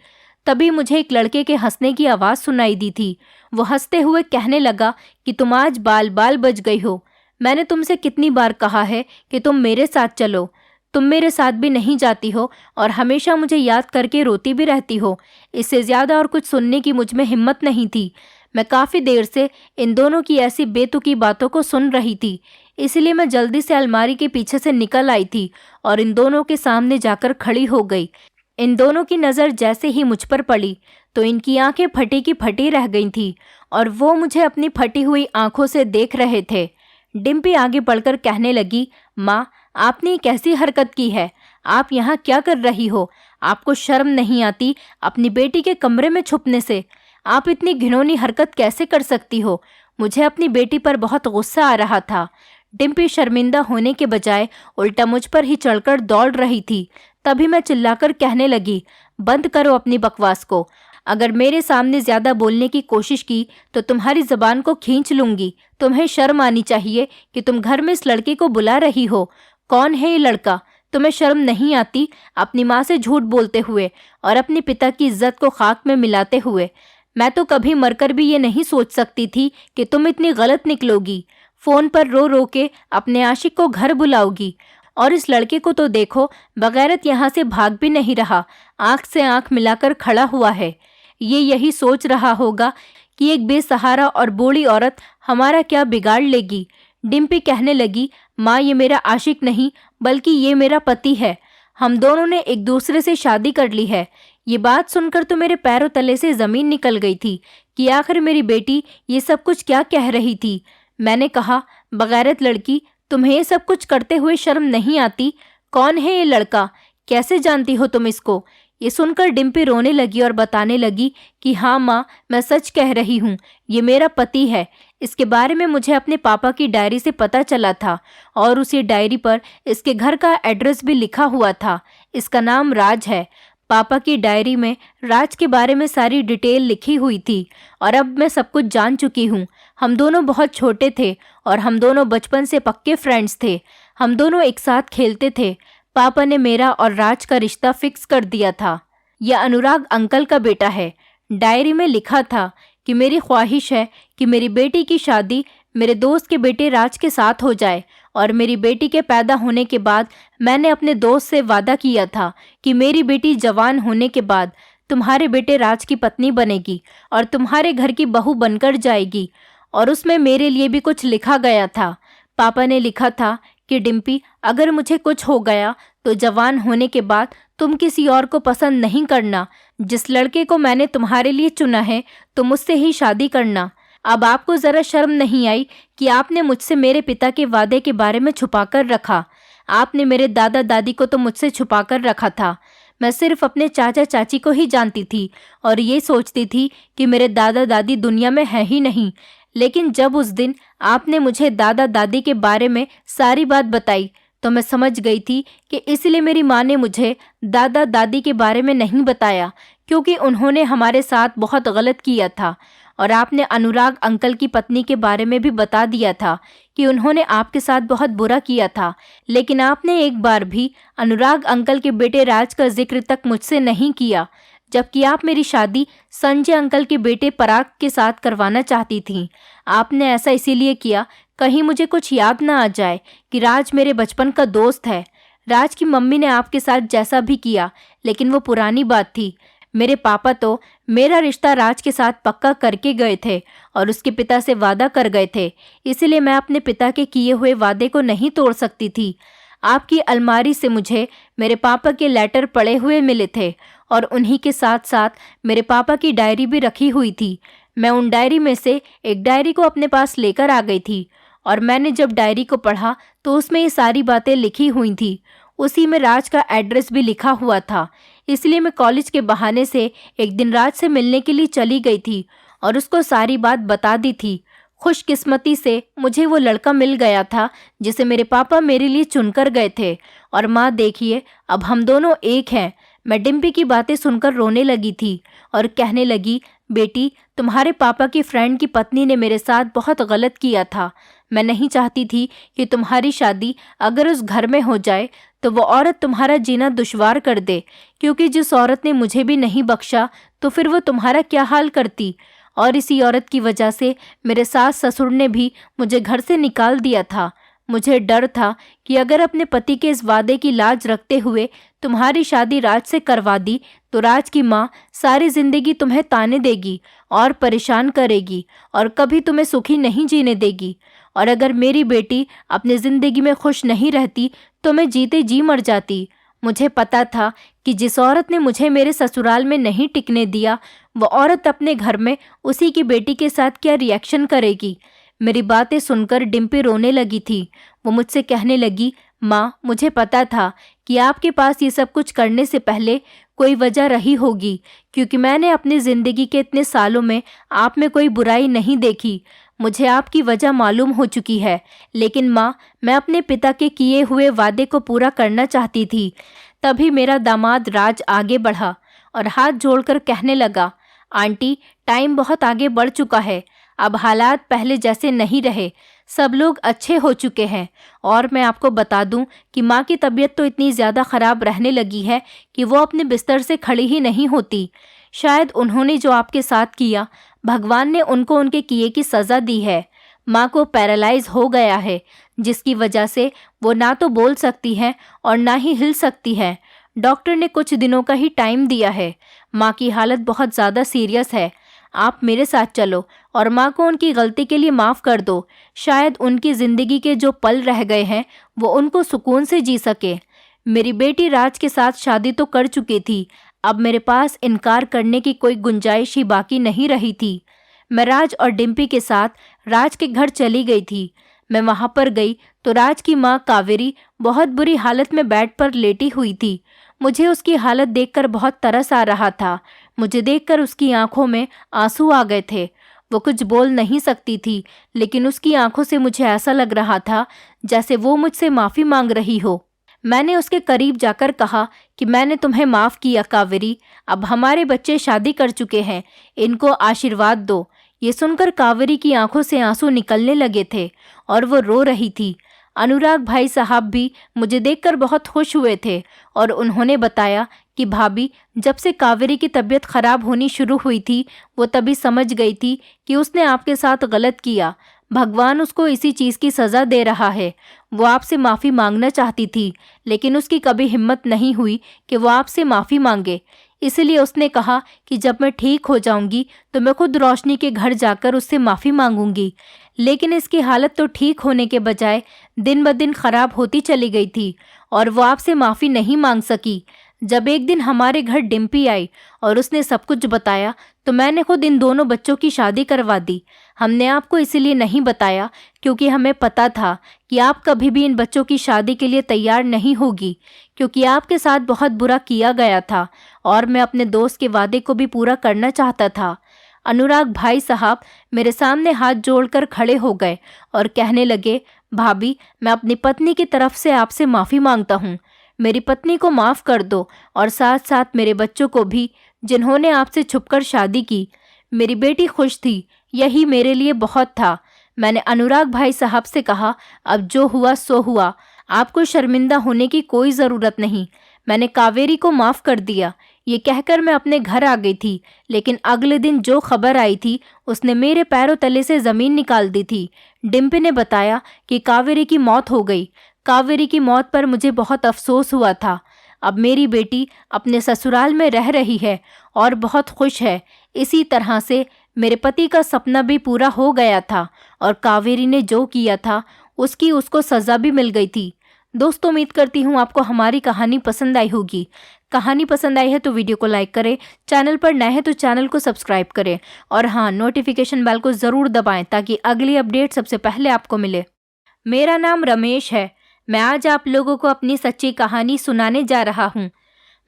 तभी मुझे एक लड़के के हंसने की आवाज़ सुनाई दी थी। वो हंसते हुए कहने लगा कि तुम आज बाल बाल बच गई हो। मैंने तुमसे कितनी बार कहा है कि तुम मेरे साथ चलो, तुम मेरे साथ भी नहीं जाती हो और हमेशा मुझे याद करके रोती भी रहती हो। इससे ज़्यादा और कुछ सुनने की मुझ में हिम्मत नहीं थी। मैं काफ़ी देर से इन दोनों की ऐसी बेतुकी बातों को सुन रही थी, इसलिए मैं जल्दी से अलमारी के पीछे से निकल आई थी और इन दोनों के सामने जाकर खड़ी हो गई। इन दोनों की नज़र जैसे ही मुझ पर पड़ी तो इनकी आंखें फटी की फटी रह गई थी और वो मुझे अपनी फटी हुई आंखों से देख रहे थे। डिम्पी आगे बढ़कर कहने लगी, माँ, आपने कैसी हरकत की है? आप यहाँ क्या कर रही हो? आपको शर्म नहीं आती अपनी बेटी के कमरे में छुपने से? आप इतनी घिनौनी हरकत कैसे कर सकती हो? मुझे अपनी बेटी पर बहुत गुस्सा आ रहा था। डिम्पी शर्मिंदा होने के बजाय उल्टा मुझ पर ही चढ़कर दौड़ रही थी। तभी मैं चिल्लाकर कहने लगी, बंद करो अपनी बकवास को। अगर मेरे सामने ज्यादा बोलने की कोशिश की तो तुम्हारी जबान को खींच लूंगी। तुम्हें शर्म आनी चाहिए कि तुम घर में इस लड़के को बुला रही हो। कौन है ये लड़का? तुम्हें शर्म नहीं आती अपनी माँ से झूठ बोलते हुए और अपने पिता की इज्जत को खाक में मिलाते हुए? मैं तो कभी मरकर भी ये नहीं सोच सकती थी कि तुम इतनी गलत निकलोगी। फोन पर रो रो के अपने आशिक को घर बुलाओगी। और इस लड़के को तो देखो, बगैरत यहाँ से भाग भी नहीं रहा, आंख से आंख मिलाकर खड़ा हुआ है। ये यही सोच रहा होगा कि एक बेसहारा और बूढ़ी औरत हमारा क्या बिगाड़ लेगी। डिम्पी कहने लगी, माँ, ये मेरा आशिक नहीं बल्कि ये मेरा पति है। हम दोनों ने एक दूसरे से शादी कर ली है। ये बात सुनकर तो मेरे पैरों तले से जमीन निकल गई थी कि आखिर मेरी बेटी ये सब कुछ क्या कह रही थी। मैंने कहा, बगैरत लड़की, तुम्हें ये सब कुछ करते हुए शर्म नहीं आती? कौन है ये लड़का? कैसे जानती हो तुम इसको? ये सुनकर डिम्पी रोने लगी और बताने लगी कि हाँ माँ, मैं सच कह रही हूँ, ये मेरा पति है। इसके बारे में मुझे अपने पापा की डायरी से पता चला था और उसी डायरी पर इसके घर का एड्रेस भी लिखा हुआ था। इसका नाम राज है। पापा की डायरी में राज के बारे में सारी डिटेल लिखी हुई थी और अब मैं सब कुछ जान चुकी हूँ। हम दोनों बहुत छोटे थे और हम दोनों बचपन से पक्के फ्रेंड्स थे। हम दोनों एक साथ खेलते थे। पापा ने मेरा और राज का रिश्ता फिक्स कर दिया था। यह अनुराग अंकल का बेटा है। डायरी में लिखा था कि मेरी ख्वाहिश है कि मेरी बेटी की शादी मेरे दोस्त के बेटे राज के साथ हो जाए और मेरी बेटी के पैदा होने के बाद मैंने अपने दोस्त से वादा किया था कि मेरी बेटी जवान होने के बाद तुम्हारे बेटे राज की पत्नी बनेगी और तुम्हारे घर की बहू बनकर जाएगी। और उसमें मेरे लिए भी कुछ लिखा गया था। पापा ने लिखा था कि डिम्पी, अगर मुझे कुछ हो गया तो जवान होने के बाद तुम किसी और को पसंद नहीं करना। जिस लड़के को मैंने तुम्हारे लिए चुना है तुम उससे ही शादी करना। अब आपको जरा शर्म नहीं आई कि आपने मुझसे मेरे पिता के वादे के बारे में छुपाकर रखा? आपने मेरे दादा दादी को तो मुझसे छुपाकर रखा था। मैं सिर्फ अपने चाचा चाची को ही जानती थी और ये सोचती थी कि मेरे दादा दादी दुनिया में है ही नहीं। लेकिन जब उस दिन आपने मुझे दादा दादी के बारे में सारी बात बताई तो मैं समझ गई थी कि इसलिए मेरी माँ ने मुझे दादा दादी के बारे में नहीं बताया, क्योंकि उन्होंने हमारे साथ बहुत गलत किया था। और आपने अनुराग अंकल की पत्नी के बारे में भी बता दिया था कि उन्होंने आपके साथ बहुत बुरा किया था। लेकिन आपने एक बार भी अनुराग अंकल के बेटे राज का जिक्र तक मुझसे नहीं किया, जबकि आप मेरी शादी संजय अंकल के बेटे पराग के साथ करवाना चाहती थीं। आपने ऐसा इसीलिए किया कहीं मुझे कुछ याद ना आ जाए कि राज मेरे बचपन का दोस्त है। राज की मम्मी ने आपके साथ जैसा भी किया, लेकिन वो पुरानी बात थी। मेरे पापा तो मेरा रिश्ता राज के साथ पक्का करके गए थे और उसके पिता से वादा कर गए थे। इसलिए मैं अपने पिता के किए हुए वादे को नहीं तोड़ सकती थी। आपकी अलमारी से मुझे मेरे पापा के लेटर पड़े हुए मिले थे और उन्हीं के साथ साथ मेरे पापा की डायरी भी रखी हुई थी। मैं उन डायरी में से एक डायरी को अपने पास लेकर आ गई थी और मैंने जब डायरी को पढ़ा तो उसमें ये सारी बातें लिखी हुई थी। उसी में राज का एड्रेस भी लिखा हुआ था। इसलिए मैं कॉलेज के बहाने से एक दिन राज से मिलने के लिए चली गई थी और उसको सारी बात बता दी थी। खुशकिस्मती से मुझे वो लड़का मिल गया था जिसे मेरे पापा मेरे लिए चुनकर गए थे। और माँ देखिए, अब हम दोनों एक हैं। मैं डिम्पी की बातें सुनकर रोने लगी थी और कहने लगी, बेटी, तुम्हारे पापा की फ्रेंड की पत्नी ने मेरे साथ बहुत गलत किया था। मैं नहीं चाहती थी कि तुम्हारी शादी अगर उस घर में हो जाए तो वो औरत तुम्हारा जीना दुश्वार कर दे, क्योंकि जिस औरत ने मुझे भी नहीं बख्शा तो फिर वो तुम्हारा क्या हाल करती। और इसी औरत की वजह से मेरे सास ससुर ने भी मुझे घर से निकाल दिया था। मुझे डर था कि अगर अपने पति के इस वादे की लाज रखते हुए तुम्हारी शादी राज से करवा दी तो राज की माँ सारी जिंदगी तुम्हें ताने देगी और परेशान करेगी और कभी तुम्हें सुखी नहीं जीने देगी। और अगर मेरी बेटी अपनी जिंदगी में खुश नहीं रहती तो मैं जीते जी मर जाती। मुझे पता था कि जिस औरत ने मुझे मेरे ससुराल में नहीं टिकने दिया, वो औरत अपने घर में उसी की बेटी के साथ क्या रिएक्शन करेगी। मेरी बातें सुनकर डिम्पी रोने लगी थी। वो मुझसे कहने लगी, माँ, मुझे पता था कि आपके पास ये सब कुछ करने से पहले कोई वजह रही होगी, क्योंकि मैंने अपनी ज़िंदगी के इतने सालों में आप में कोई बुराई नहीं देखी। मुझे आपकी वजह मालूम हो चुकी है, लेकिन माँ, मैं अपने पिता के किए हुए वादे को पूरा करना चाहती थी। तभी मेरा दामाद राज आगे बढ़ा और हाथ जोड़कर कहने लगा, आंटी, टाइम बहुत आगे बढ़ चुका है। अब हालात पहले जैसे नहीं रहे, सब लोग अच्छे हो चुके हैं। और मैं आपको बता दूं कि माँ की तबीयत तो इतनी ज़्यादा ख़राब रहने लगी है कि वो अपने बिस्तर से खड़ी ही नहीं होती। शायद उन्होंने जो आपके साथ किया, भगवान ने उनको उनके किए की सज़ा दी है। माँ को पैरालाइज हो गया है, जिसकी वजह से वो ना तो बोल सकती हैं और ना ही हिल सकती हैं। डॉक्टर ने कुछ दिनों का ही टाइम दिया है। माँ की हालत बहुत ज़्यादा सीरियस है। आप मेरे साथ चलो और माँ को उनकी गलती के लिए माफ़ कर दो। शायद उनकी ज़िंदगी के जो पल रह गए हैं वो उनको सुकून से जी सके। मेरी बेटी राज के साथ शादी तो कर चुकी थी, अब मेरे पास इनकार करने की कोई गुंजाइश ही बाकी नहीं रही थी। मैं राज और डिम्पी के साथ राज के घर चली गई थी। मैं वहाँ पर गई तो राज की माँ कावेरी बहुत बुरी हालत में बेड पर लेटी हुई थी। मुझे उसकी हालत देखकर बहुत तरस आ रहा था। मुझे देखकर उसकी आंखों में आंसू आ गए थे। वो कुछ बोल नहीं सकती थी, लेकिन उसकी आंखों से मुझे ऐसा लग रहा था जैसे वो मुझसे माफ़ी मांग रही हो। मैंने उसके करीब जाकर कहा कि मैंने तुम्हें माफ़ किया कावेरी, अब हमारे बच्चे शादी कर चुके हैं, इनको आशीर्वाद दो। ये सुनकर कावेरी की आंखों से आंसू निकलने लगे थे और वो रो रही थी। अनुराग भाई साहब भी मुझे देखकर बहुत खुश हुए थे और उन्होंने बताया कि भाभी, जब से कावेरी की तबीयत खराब होनी शुरू हुई थी, वो तभी समझ गई थी कि उसने आपके साथ गलत किया। भगवान उसको इसी चीज़ की सज़ा दे रहा है। वो आपसे माफ़ी मांगना चाहती थी, लेकिन उसकी कभी हिम्मत नहीं हुई कि वो आपसे माफ़ी मांगे। इसलिए उसने कहा कि जब मैं ठीक हो जाऊंगी तो मैं खुद रोशनी के घर जाकर उससे माफ़ी मांगूंगी। लेकिन इसकी हालत तो ठीक होने के बजाय दिन ब दिन खराब होती चली गई थी और वो आपसे माफ़ी नहीं मांग सकी। जब एक दिन हमारे घर डिम्पी आई और उसने सब कुछ बताया तो मैंने खुद इन दोनों बच्चों की शादी करवा दी। हमने आपको इसीलिए नहीं बताया क्योंकि हमें पता था कि आप कभी भी इन बच्चों की शादी के लिए तैयार नहीं होगी, क्योंकि आपके साथ बहुत बुरा किया गया था और मैं अपने दोस्त के वादे को भी पूरा करना चाहता था। अनुराग भाई साहब मेरे सामने हाथ जोड़कर खड़े हो गए और कहने लगे, भाभी, मैं अपनी पत्नी की तरफ से आपसे माफ़ी मांगता हूँ। मेरी पत्नी को माफ़ कर दो और साथ साथ मेरे बच्चों को भी, जिन्होंने आपसे छुपकर शादी की। मेरी बेटी खुश थी, यही मेरे लिए बहुत था। मैंने अनुराग भाई साहब से कहा, अब जो हुआ सो हुआ, आपको शर्मिंदा होने की कोई ज़रूरत नहीं। मैंने कावेरी को माफ़ कर दिया। ये कहकर मैं अपने घर आ गई थी, लेकिन अगले दिन जो खबर आई थी उसने मेरे पैरों तले से ज़मीन निकाल दी थी। डिम्पी ने बताया कि कावेरी की मौत हो गई। कावेरी की मौत पर मुझे बहुत अफसोस हुआ था। अब मेरी बेटी अपने ससुराल में रह रही है और बहुत खुश है। इसी तरह से मेरे पति का सपना भी पूरा हो गया था और कावेरी ने जो किया था उसकी उसको सज़ा भी मिल गई थी। दोस्तों, उम्मीद करती हूँ आपको हमारी कहानी पसंद आई होगी। कहानी पसंद आई है तो वीडियो को लाइक करें, चैनल पर नए हैं तो चैनल को सब्सक्राइब करें और हाँ, नोटिफिकेशन बेल को ज़रूर दबाएं ताकि अगली अपडेट सबसे पहले आपको मिले। मेरा नाम रमेश है। मैं आज आप लोगों को अपनी सच्ची कहानी सुनाने जा रहा हूँ।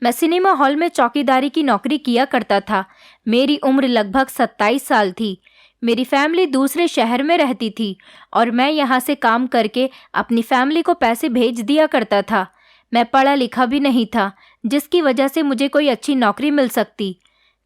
मैं सिनेमा हॉल में चौकीदारी की नौकरी किया करता था। मेरी उम्र लगभग 27 साल थी। मेरी फैमिली दूसरे शहर में रहती थी और मैं यहाँ से काम करके अपनी फैमिली को पैसे भेज दिया करता था। मैं पढ़ा लिखा भी नहीं था, जिसकी वजह से मुझे कोई अच्छी नौकरी मिल सकती।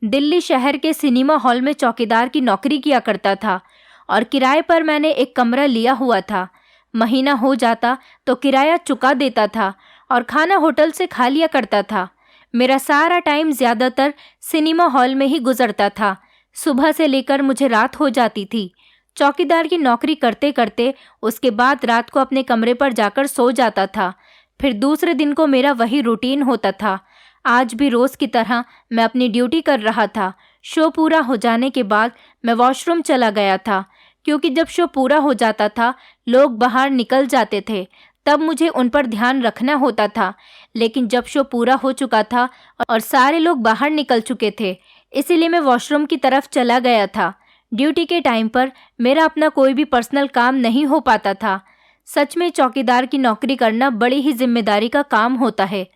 दिल्ली शहर के सिनेमा हॉल में चौकीदार की नौकरी किया करता था और किराए पर मैंने एक कमरा लिया हुआ था। महीना हो जाता तो किराया चुका देता था और खाना होटल से खा लिया करता था। मेरा सारा टाइम ज़्यादातर सिनेमा हॉल में ही गुजरता था। सुबह से लेकर मुझे रात हो जाती थी। चौकीदार की नौकरी करते करते उसके बाद रात को अपने कमरे पर जाकर सो जाता था। फिर दूसरे दिन को मेरा वही रूटीन होता था। आज भी रोज़ की तरह मैं अपनी ड्यूटी कर रहा था। शो पूरा हो जाने के बाद मैं वॉशरूम चला गया था, क्योंकि जब शो पूरा हो जाता था लोग बाहर निकल जाते थे, तब मुझे उन पर ध्यान रखना होता था। लेकिन जब शो पूरा हो चुका था और सारे लोग बाहर निकल चुके थे, इसीलिए मैं वॉशरूम की तरफ चला गया था। ड्यूटी के टाइम पर मेरा अपना कोई भी पर्सनल काम नहीं हो पाता था। सच में चौकीदार की नौकरी करना बड़ी ही जिम्मेदारी का काम होता है।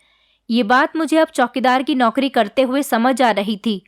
ये बात मुझे अब चौकीदार की नौकरी करते हुए समझ आ रही थी।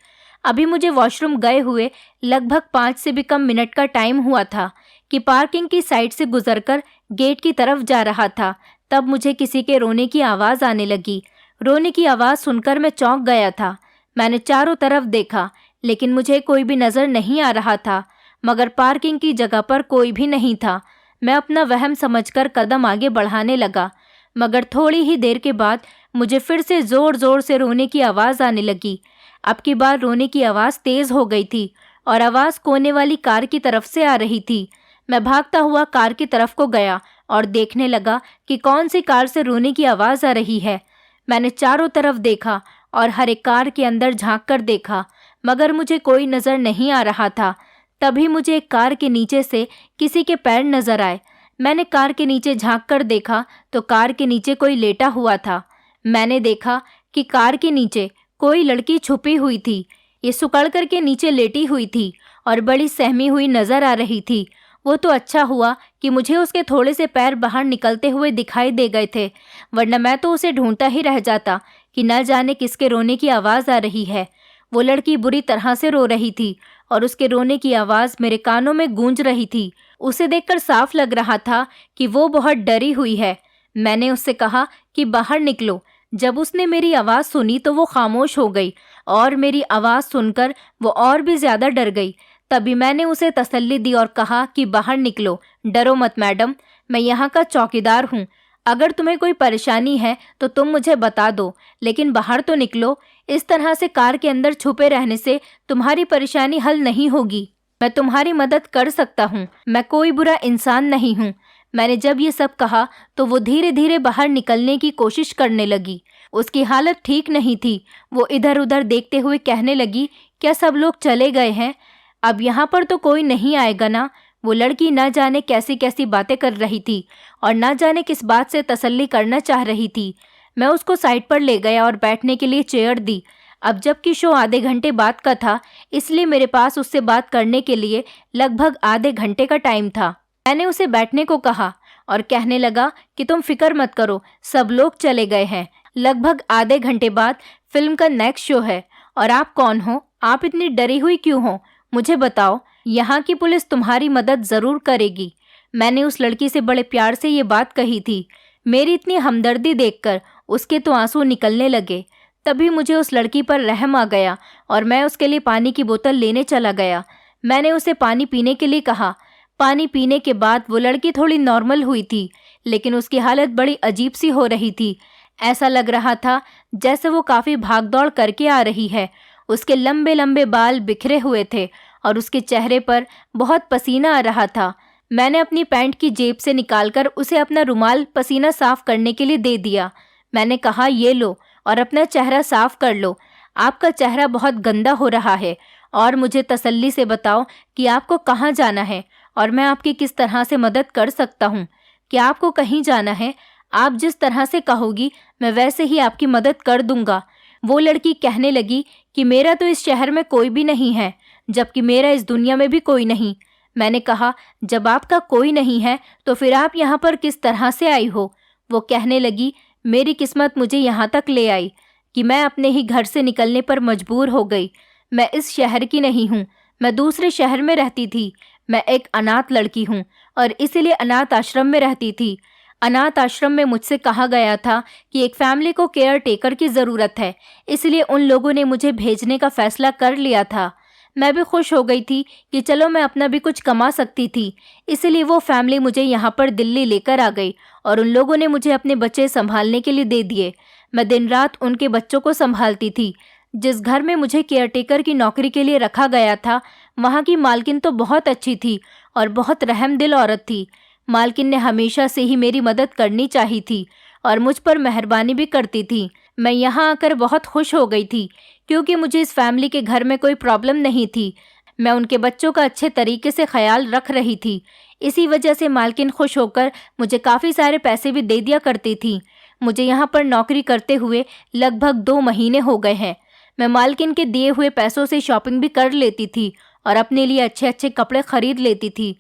अभी मुझे वॉशरूम गए हुए लगभग 5 से भी कम मिनट का टाइम हुआ था कि पार्किंग की साइड से गुजरकर गेट की तरफ जा रहा था। तब मुझे किसी के रोने की आवाज़ आने लगी। रोने की आवाज़ सुनकर मैं चौंक गया था। मैंने चारों तरफ देखा, लेकिन मुझे कोई भी नज़र नहीं आ रहा था, मगर पार्किंग की जगह पर कोई भी नहीं था। मैं अपना वहम समझकर कदम आगे बढ़ाने लगा, मगर थोड़ी ही देर के बाद मुझे फिर से ज़ोर ज़ोर से रोने की आवाज़ आने लगी। अब की बार रोने की आवाज़ तेज़ हो गई थी और आवाज़ कोने वाली कार की तरफ से आ रही थी। मैं भागता हुआ कार की तरफ को गया और देखने लगा कि कौन सी कार से रोने की आवाज़ आ रही है। मैंने चारों तरफ देखा और हर एक कार के अंदर झांक कर देखा, मगर मुझे कोई नज़र नहीं आ रहा था। तभी मुझे एक कार के नीचे से किसी के पैर नज़र आए। मैंने कार के नीचे झांक कर देखा तो कार के नीचे कोई लेटा हुआ था। मैंने देखा कि कार के नीचे कोई लड़की छुपी हुई थी। ये सुकड़ कर के नीचे लेटी हुई थी और बड़ी सहमी हुई नज़र आ रही थी। वो तो अच्छा हुआ कि मुझे उसके थोड़े से पैर बाहर निकलते हुए दिखाई दे गए थे, वरना मैं तो उसे ढूंढता ही रह जाता कि न जाने किसके रोने की आवाज़ आ रही है। वो लड़की बुरी तरह से रो रही थी और उसके रोने की आवाज़ मेरे कानों में गूंज रही थी। उसे देखकर साफ लग रहा था कि वो बहुत डरी हुई है। मैंने उससे कहा कि बाहर निकलो। जब उसने मेरी आवाज़ सुनी तो वो खामोश हो गई और मेरी आवाज़ सुनकर वो और भी ज़्यादा डर गई। तभी मैंने उसे तसल्ली दी और कहा कि बाहर निकलो, डरो मत मैडम, मैं यहाँ का चौकीदार हूँ। अगर तुम्हें कोई परेशानी है तो तुम मुझे बता दो, लेकिन बाहर तो निकलो। इस तरह से कार के अंदर छुपे रहने से तुम्हारी परेशानी हल नहीं होगी। मैं तुम्हारी मदद कर सकता हूँ, मैं कोई बुरा इंसान नहीं हूँ। मैंने जब ये सब कहा तो वो धीरे धीरे बाहर निकलने की कोशिश करने लगी। उसकी हालत ठीक नहीं थी। वो इधर उधर देखते हुए कहने लगी, क्या सब लोग चले गए हैं? अब यहाँ पर तो कोई नहीं आएगा ना? वो लड़की न जाने कैसी कैसी बातें कर रही थी और न जाने किस बात से तसल्ली करना चाह रही थी। मैं उसको साइड पर ले गया और बैठने के लिए चेयर दी। अब जबकि शो आधे घंटे बाद का था, इसलिए मेरे पास उससे बात करने के लिए लगभग आधे घंटे का टाइम था। मैंने उसे बैठने को कहा और कहने लगा कि तुम फिक्र मत करो, सब लोग चले गए हैं। लगभग आधे घंटे बाद फिल्म का नेक्स्ट शो है और आप कौन हो? आप इतनी डरी हुई क्यों हो? मुझे बताओ, यहाँ की पुलिस तुम्हारी मदद ज़रूर करेगी। मैंने उस लड़की से बड़े प्यार से ये बात कही थी। मेरी इतनी हमदर्दी देखकर उसके तो आंसू निकलने लगे। तभी मुझे उस लड़की पर रहम आ गया और मैं उसके लिए पानी की बोतल लेने चला गया। मैंने उसे पानी पीने के लिए कहा। पानी पीने के बाद वो लड़की थोड़ी नॉर्मल हुई थी, लेकिन उसकी हालत बड़ी अजीब सी हो रही थी। ऐसा लग रहा था जैसे वो काफ़ी भागदौड़ करके आ रही है। उसके लंबे लंबे बाल बिखरे हुए थे और उसके चेहरे पर बहुत पसीना आ रहा था। मैंने अपनी पैंट की जेब से निकालकर उसे अपना रुमाल पसीना साफ करने के लिए दे दिया। मैंने कहा, ये लो और अपना चेहरा साफ कर लो। आपका चेहरा बहुत गंदा हो रहा है और मुझे तसल्ली से बताओ कि आपको कहाँ जाना है और मैं आपकी किस तरह से मदद कर सकता हूँ। क्या आपको कहीं जाना है? आप जिस तरह से कहोगी मैं वैसे ही आपकी मदद कर दूंगा। वो लड़की कहने लगी कि मेरा तो इस शहर में कोई भी नहीं है, जबकि मेरा इस दुनिया में भी कोई नहीं। मैंने कहा, जब आपका कोई नहीं है तो फिर आप यहाँ पर किस तरह से आई हो? वो कहने लगी, मेरी किस्मत मुझे यहाँ तक ले आई कि मैं अपने ही घर से निकलने पर मजबूर हो गई। मैं इस शहर की नहीं हूँ, मैं दूसरे शहर में रहती थी। मैं एक अनाथ लड़की हूँ और इसीलिए अनाथ आश्रम में रहती थी। अनाथ आश्रम में मुझसे कहा गया था कि एक फैमिली को केयर टेकर की ज़रूरत है, इसलिए उन लोगों ने मुझे भेजने का फ़ैसला कर लिया था। मैं भी खुश हो गई थी कि चलो मैं अपना भी कुछ कमा सकती थी। इसलिए वो फैमिली मुझे यहाँ पर दिल्ली लेकर आ गई और उन लोगों ने मुझे अपने बच्चे संभालने के लिए दे दिए। मैं दिन रात उनके बच्चों को संभालती थी। जिस घर में मुझे केयरटेकर की नौकरी के लिए रखा गया था, वहाँ की मालकिन तो बहुत अच्छी थी और बहुत रहमदिल औरत थी। मालकिन ने हमेशा से ही मेरी मदद करनी चाहिए थी और मुझ पर मेहरबानी भी करती थी। मैं यहाँ आकर बहुत खुश हो गई थी क्योंकि मुझे इस फैमिली के घर में कोई प्रॉब्लम नहीं थी। मैं उनके बच्चों का अच्छे तरीके से ख्याल रख रही थी। इसी वजह से मालकिन खुश होकर मुझे काफ़ी सारे पैसे भी दे दिया करती थी। मुझे यहाँ पर नौकरी करते हुए लगभग 2 महीने हो गए हैं। मैं मालकिन के दिए हुए पैसों से शॉपिंग भी कर लेती थी और अपने लिए अच्छे अच्छे कपड़े खरीद लेती थी।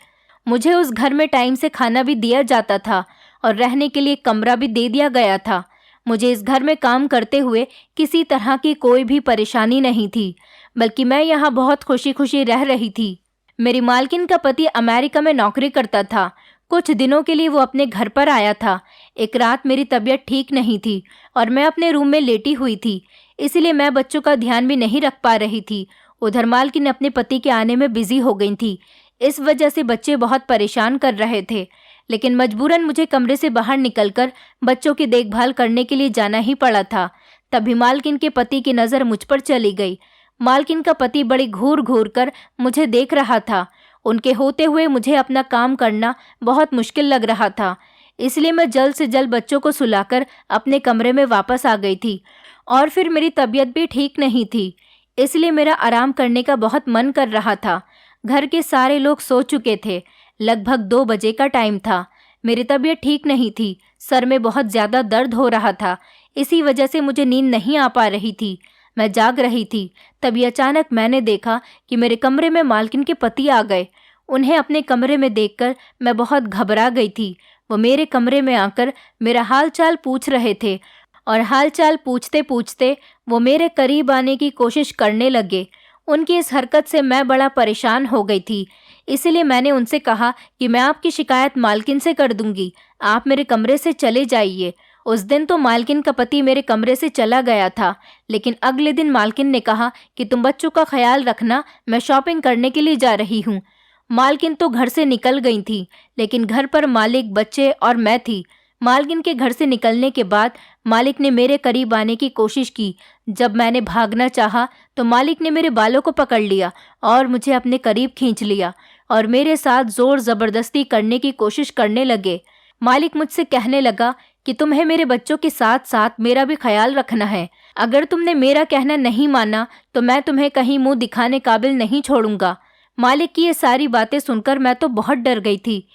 मुझे उस घर में टाइम से खाना भी दिया जाता था और रहने के लिए कमरा भी दे दिया गया था। मुझे इस घर में काम करते हुए किसी तरह की कोई भी परेशानी नहीं थी, बल्कि मैं यहाँ बहुत खुशी खुशी रह रही थी। मेरी मालकिन का पति अमेरिका में नौकरी करता था। कुछ दिनों के लिए वो अपने घर पर आया था। एक रात मेरी तबीयत ठीक नहीं थी और मैं अपने रूम में लेटी हुई थी, इसलिए मैं बच्चों का ध्यान भी नहीं रख पा रही थी। उधर मालकिन अपने पति के आने में बिजी हो गई थी। इस वजह से बच्चे बहुत परेशान कर रहे थे, लेकिन मजबूरन मुझे कमरे से बाहर निकलकर बच्चों की देखभाल करने के लिए जाना ही पड़ा था। तभी मालकिन के पति की नज़र मुझ पर चली गई। मालकिन का पति बड़ी घूर घूर कर मुझे देख रहा था। उनके होते हुए मुझे अपना काम करना बहुत मुश्किल लग रहा था, इसलिए मैं जल्द से जल्द बच्चों को सुलाकर अपने कमरे में वापस आ गई थी। और फिर मेरी तबीयत भी ठीक नहीं थी, इसलिए मेरा आराम करने का बहुत मन कर रहा था। घर के सारे लोग सो चुके थे। लगभग 2 बजे का टाइम था। मेरी तबीयत ठीक नहीं थी, सर में बहुत ज़्यादा दर्द हो रहा था। इसी वजह से मुझे नींद नहीं आ पा रही थी। मैं जाग रही थी, तभी अचानक मैंने देखा कि मेरे कमरे में मालकिन के पति आ गए। उन्हें अपने कमरे में देखकर मैं बहुत घबरा गई थी। वो मेरे कमरे में आकर मेरा हाल चाल पूछ रहे थे और हाल चाल पूछते पूछते वो मेरे करीब आने की कोशिश करने लगे। उनकी इस हरकत से मैं बड़ा परेशान हो गई थी, इसलिए मैंने उनसे कहा कि मैं आपकी शिकायत मालकिन से कर दूंगी, आप मेरे कमरे से चले जाइए। उस दिन तो मालकिन का पति मेरे कमरे से चला गया था, लेकिन अगले दिन मालकिन ने कहा कि तुम बच्चों का ख्याल रखना, मैं शॉपिंग करने के लिए जा रही हूँ। मालकिन तो घर से निकल गई थी, लेकिन घर पर मालिक, बच्चे और मैं थी। मालकिन के घर से निकलने के बाद मालिक ने मेरे करीब आने की कोशिश की। जब मैंने भागना चाहा तो मालिक ने मेरे बालों को पकड़ लिया और मुझे अपने करीब खींच लिया और मेरे साथ जोर ज़बरदस्ती करने की कोशिश करने लगे। मालिक मुझसे कहने लगा कि तुम्हें मेरे बच्चों के साथ साथ मेरा भी ख्याल रखना है। अगर तुमने मेरा कहना नहीं माना तो मैं तुम्हें कहीं मुंह दिखाने काबिल नहीं छोड़ूंगा। मालिक की ये सारी बातें सुनकर मैं तो बहुत डर गई थी,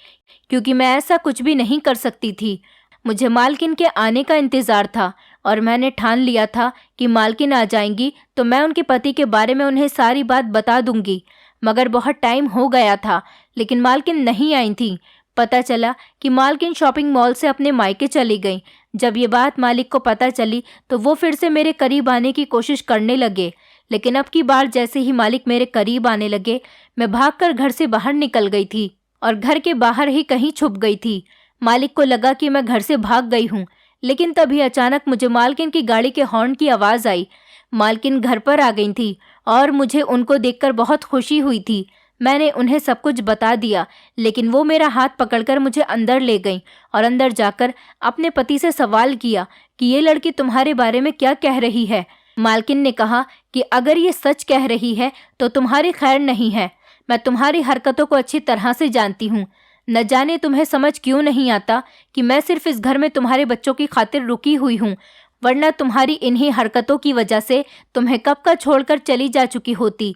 क्योंकि मैं ऐसा कुछ भी नहीं कर सकती थी। मुझे मालकिन के आने का इंतज़ार था और मैंने ठान लिया था कि मालकिन आ जाएंगी तो मैं उनके पति के बारे में उन्हें सारी बात बता दूंगी। मगर बहुत टाइम हो गया था, लेकिन मालकिन नहीं आई थी। पता चला कि मालकिन शॉपिंग मॉल से अपने मायके चली गई। जब ये बात मालिक को पता चली तो वो फिर से मेरे करीब आने की कोशिश करने लगे, लेकिन अब की बार जैसे ही मालिक मेरे करीब आने लगे, मैं भागकर घर से बाहर निकल गई थी और घर के बाहर ही कहीं छुप गई थी। मालिक को लगा कि मैं घर से भाग गई हूँ, लेकिन तभी अचानक मुझे मालकिन की गाड़ी के हॉर्न की आवाज़ आई। मालकिन घर पर आ गई थी और मुझे उनको देखकर बहुत खुशी हुई थी। मैंने उन्हें सब कुछ बता दिया, लेकिन वो मेरा हाथ पकड़कर मुझे अंदर ले गईं और अंदर जाकर अपने पति से सवाल किया कि ये लड़की तुम्हारे बारे में क्या कह रही है। मालकिन ने कहा कि अगर ये सच कह रही है तो तुम्हारी खैर नहीं है। मैं तुम्हारी हरकतों को अच्छी तरह से जानती हूँ। न जाने तुम्हें समझ क्यों नहीं आता कि मैं सिर्फ इस घर में तुम्हारे बच्चों की खातिर रुकी हुई हूँ, वरना तुम्हारी इन्हीं हरकतों की वजह से तुम्हें कब का छोड़कर चली जा चुकी होती।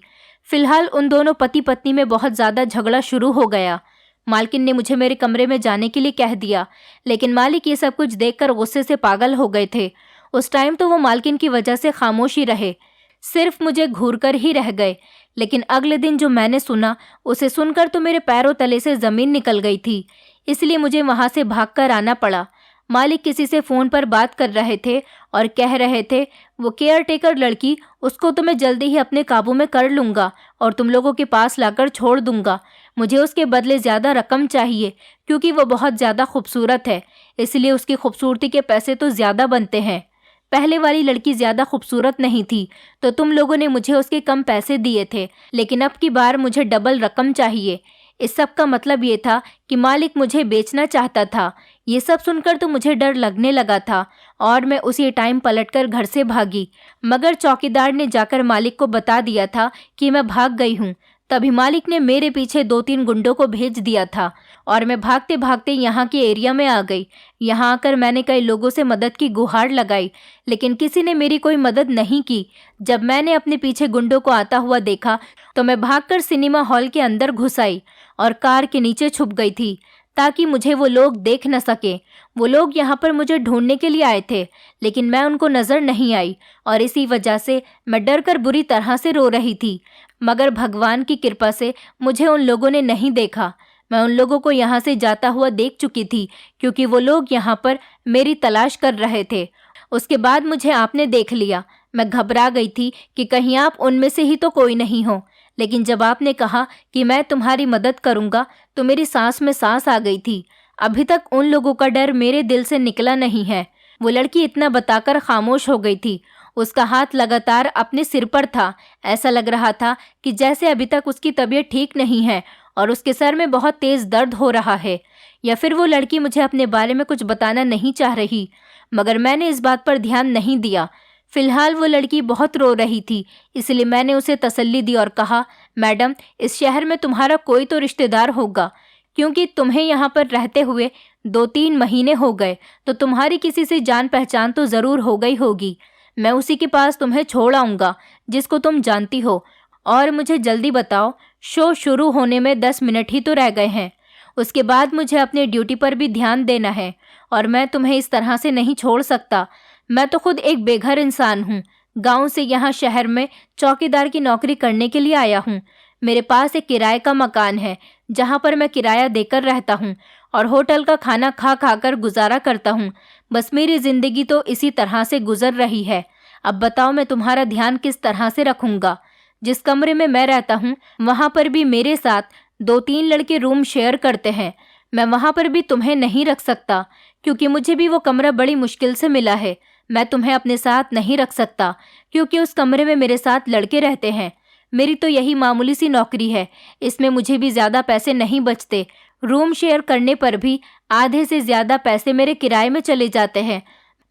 फिलहाल उन दोनों पति पत्नी में बहुत ज़्यादा झगड़ा शुरू हो गया। मालकिन ने मुझे मेरे कमरे में जाने के लिए कह दिया, लेकिन मालिक ये सब कुछ देखकर गुस्से से पागल हो गए थे। उस टाइम तो वो मालकिन की वजह से खामोश ही रहे, सिर्फ मुझे घूर कर ही रह गए। लेकिन अगले दिन जो मैंने सुना, उसे सुनकर तो मेरे पैरों तले से ज़मीन निकल गई थी, इसलिए मुझे वहाँ से भागकर आना पड़ा। मालिक किसी से फ़ोन पर बात कर रहे थे और कह रहे थे वो केयर टेकर लड़की, उसको तो मैं जल्दी ही अपने काबू में कर लूँगा और तुम लोगों के पास लाकर छोड़ दूँगा। मुझे उसके बदले ज़्यादा रकम चाहिए, क्योंकि वो बहुत ज़्यादा खूबसूरत है, इसलिए उसकी खूबसूरती के पैसे तो ज़्यादा बनते हैं। पहले वाली लड़की ज़्यादा खूबसूरत नहीं थी तो तुम लोगों ने मुझे उसके कम पैसे दिए थे, लेकिन अब की बार मुझे डबल रकम चाहिए। इस सब का मतलब ये था कि मालिक मुझे बेचना चाहता था। ये सब सुनकर तो मुझे डर लगने लगा था और मैं उसी टाइम पलटकर घर से भागी, मगर चौकीदार ने जाकर मालिक को बता दिया था कि मैं भाग गई हूँ। तभी मालिक ने मेरे पीछे 2-3 गुंडों को भेज दिया था और मैं भागते भागते यहाँ के एरिया में आ गई। यहाँ आकर मैंने कई लोगों से मदद की गुहार लगाई, लेकिन किसी ने मेरी कोई मदद नहीं की। जब मैंने अपने पीछे गुंडों को आता हुआ देखा तो मैं भागकर सिनेमा हॉल के अंदर घुस आई और कार के नीचे छुप गई थी ताकि मुझे वो लोग देख न सके। वो लोग यहाँ पर मुझे ढूंढने के लिए आए थे, लेकिन मैं उनको नजर नहीं आई और इसी वजह से मैं डरकर बुरी तरह से रो रही थी। मगर भगवान की कृपा से मुझे उन लोगों ने नहीं देखा। मैं उन लोगों को यहाँ से जाता हुआ देख चुकी थी, क्योंकि वो लोग यहाँ पर मेरी तलाश कर रहे थे। उसके बाद मुझे आपने देख लिया। मैं घबरा गई थी कि कहीं आप उनमें से ही तो कोई नहीं हो, लेकिन जब आपने कहा कि मैं तुम्हारी मदद करूँगा तो मेरी सांस में सांस आ गई थी। अभी तक उन लोगों का डर मेरे दिल से निकला नहीं है। वो लड़की इतना बताकर खामोश हो गई थी। उसका हाथ लगातार अपने सिर पर था। ऐसा लग रहा था कि जैसे अभी तक उसकी तबीयत ठीक नहीं है और उसके सर में बहुत तेज दर्द हो रहा है, या फिर वो लड़की मुझे अपने बारे में कुछ बताना नहीं चाह रही। मगर मैंने इस बात पर ध्यान नहीं दिया। फिलहाल वो लड़की बहुत रो रही थी, इसलिए मैंने उसे तसल्ली दी और कहा, मैडम, इस शहर में तुम्हारा कोई तो रिश्तेदार होगा, क्योंकि तुम्हें यहाँ पर रहते हुए 2-3 महीने हो गए, तो तुम्हारी किसी से जान पहचान तो ज़रूर हो गई होगी। मैं उसी के पास तुम्हें छोड़ आऊँगा जिसको तुम जानती हो। और मुझे जल्दी बताओ, शो शुरू होने में 10 मिनट ही तो रह गए हैं। उसके बाद मुझे अपनी ड्यूटी पर भी ध्यान देना है और मैं तुम्हें इस तरह से नहीं छोड़ सकता। मैं तो खुद एक बेघर इंसान हूँ। गांव से यहाँ शहर में चौकीदार की नौकरी करने के लिए आया हूँ। मेरे पास एक किराए का मकान है जहाँ पर मैं किराया देकर रहता हूँ और होटल का खाना खा खा कर गुजारा करता हूँ। बस मेरी ज़िंदगी तो इसी तरह से गुजर रही है। अब बताओ, मैं तुम्हारा ध्यान किस तरह से रखूँगा? जिस कमरे में मैं रहता हूँ वहाँ पर भी मेरे साथ 2-3 लड़के रूम शेयर करते हैं। मैं वहाँ पर भी तुम्हें नहीं रख सकता, क्योंकि मुझे भी वो कमरा बड़ी मुश्किल से मिला है। मैं तुम्हें अपने साथ नहीं रख सकता क्योंकि उस कमरे में मेरे साथ लड़के रहते हैं। मेरी तो यही मामूली सी नौकरी है, इसमें मुझे भी ज़्यादा पैसे नहीं बचते। रूम शेयर करने पर भी आधे से ज़्यादा पैसे मेरे किराए में चले जाते हैं।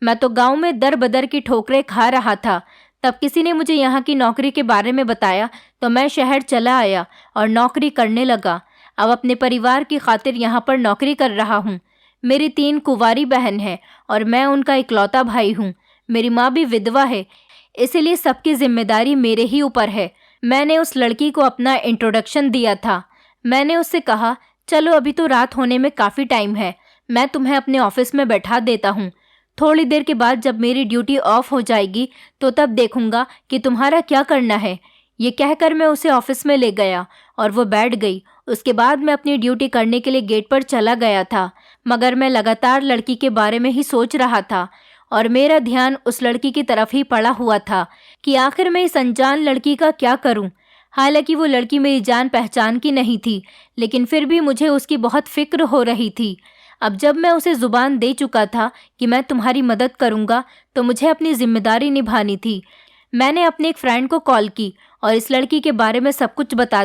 मैं तो गांव में दर बदर की ठोकरें खा रहा था। तब किसी ने मुझे यहाँ की नौकरी के बारे में बताया तो मैं शहर चला आया और नौकरी करने लगा। अब अपने परिवार की खातिर यहाँ पर नौकरी कर रहा हूँ। मेरी 3 कुंवारी बहन है और मैं उनका इकलौता भाई हूँ। मेरी माँ भी विधवा है, इसलिए सबकी जिम्मेदारी मेरे ही ऊपर है। मैंने उस लड़की को अपना इंट्रोडक्शन दिया था। मैंने उससे कहा, चलो अभी तो रात होने में काफ़ी टाइम है, मैं तुम्हें अपने ऑफिस में बैठा देता हूँ। थोड़ी देर के बाद जब मेरी ड्यूटी ऑफ हो जाएगी तो तब देखूंगा कि तुम्हारा क्या करना है। ये कहकर मैं उसे ऑफिस में ले गया और वो बैठ गई। उसके बाद मैं अपनी ड्यूटी करने के लिए गेट पर चला गया था, मगर मैं लगातार लड़की के बारे में ही सोच रहा था और मेरा ध्यान उस लड़की की तरफ ही पड़ा हुआ था कि आखिर मैं इस अनजान लड़की का क्या करूं। हालांकि वो लड़की मेरी जान पहचान की नहीं थी, लेकिन फिर भी मुझे उसकी बहुत फिक्र हो रही थी। अब जब मैं उसे ज़ुबान दे चुका था कि मैं तुम्हारी मदद करूंगा, तो मुझे अपनी जिम्मेदारी निभानी थी। मैंने अपने एक फ्रेंड को कॉल की और इस लड़की के बारे में सब कुछ बता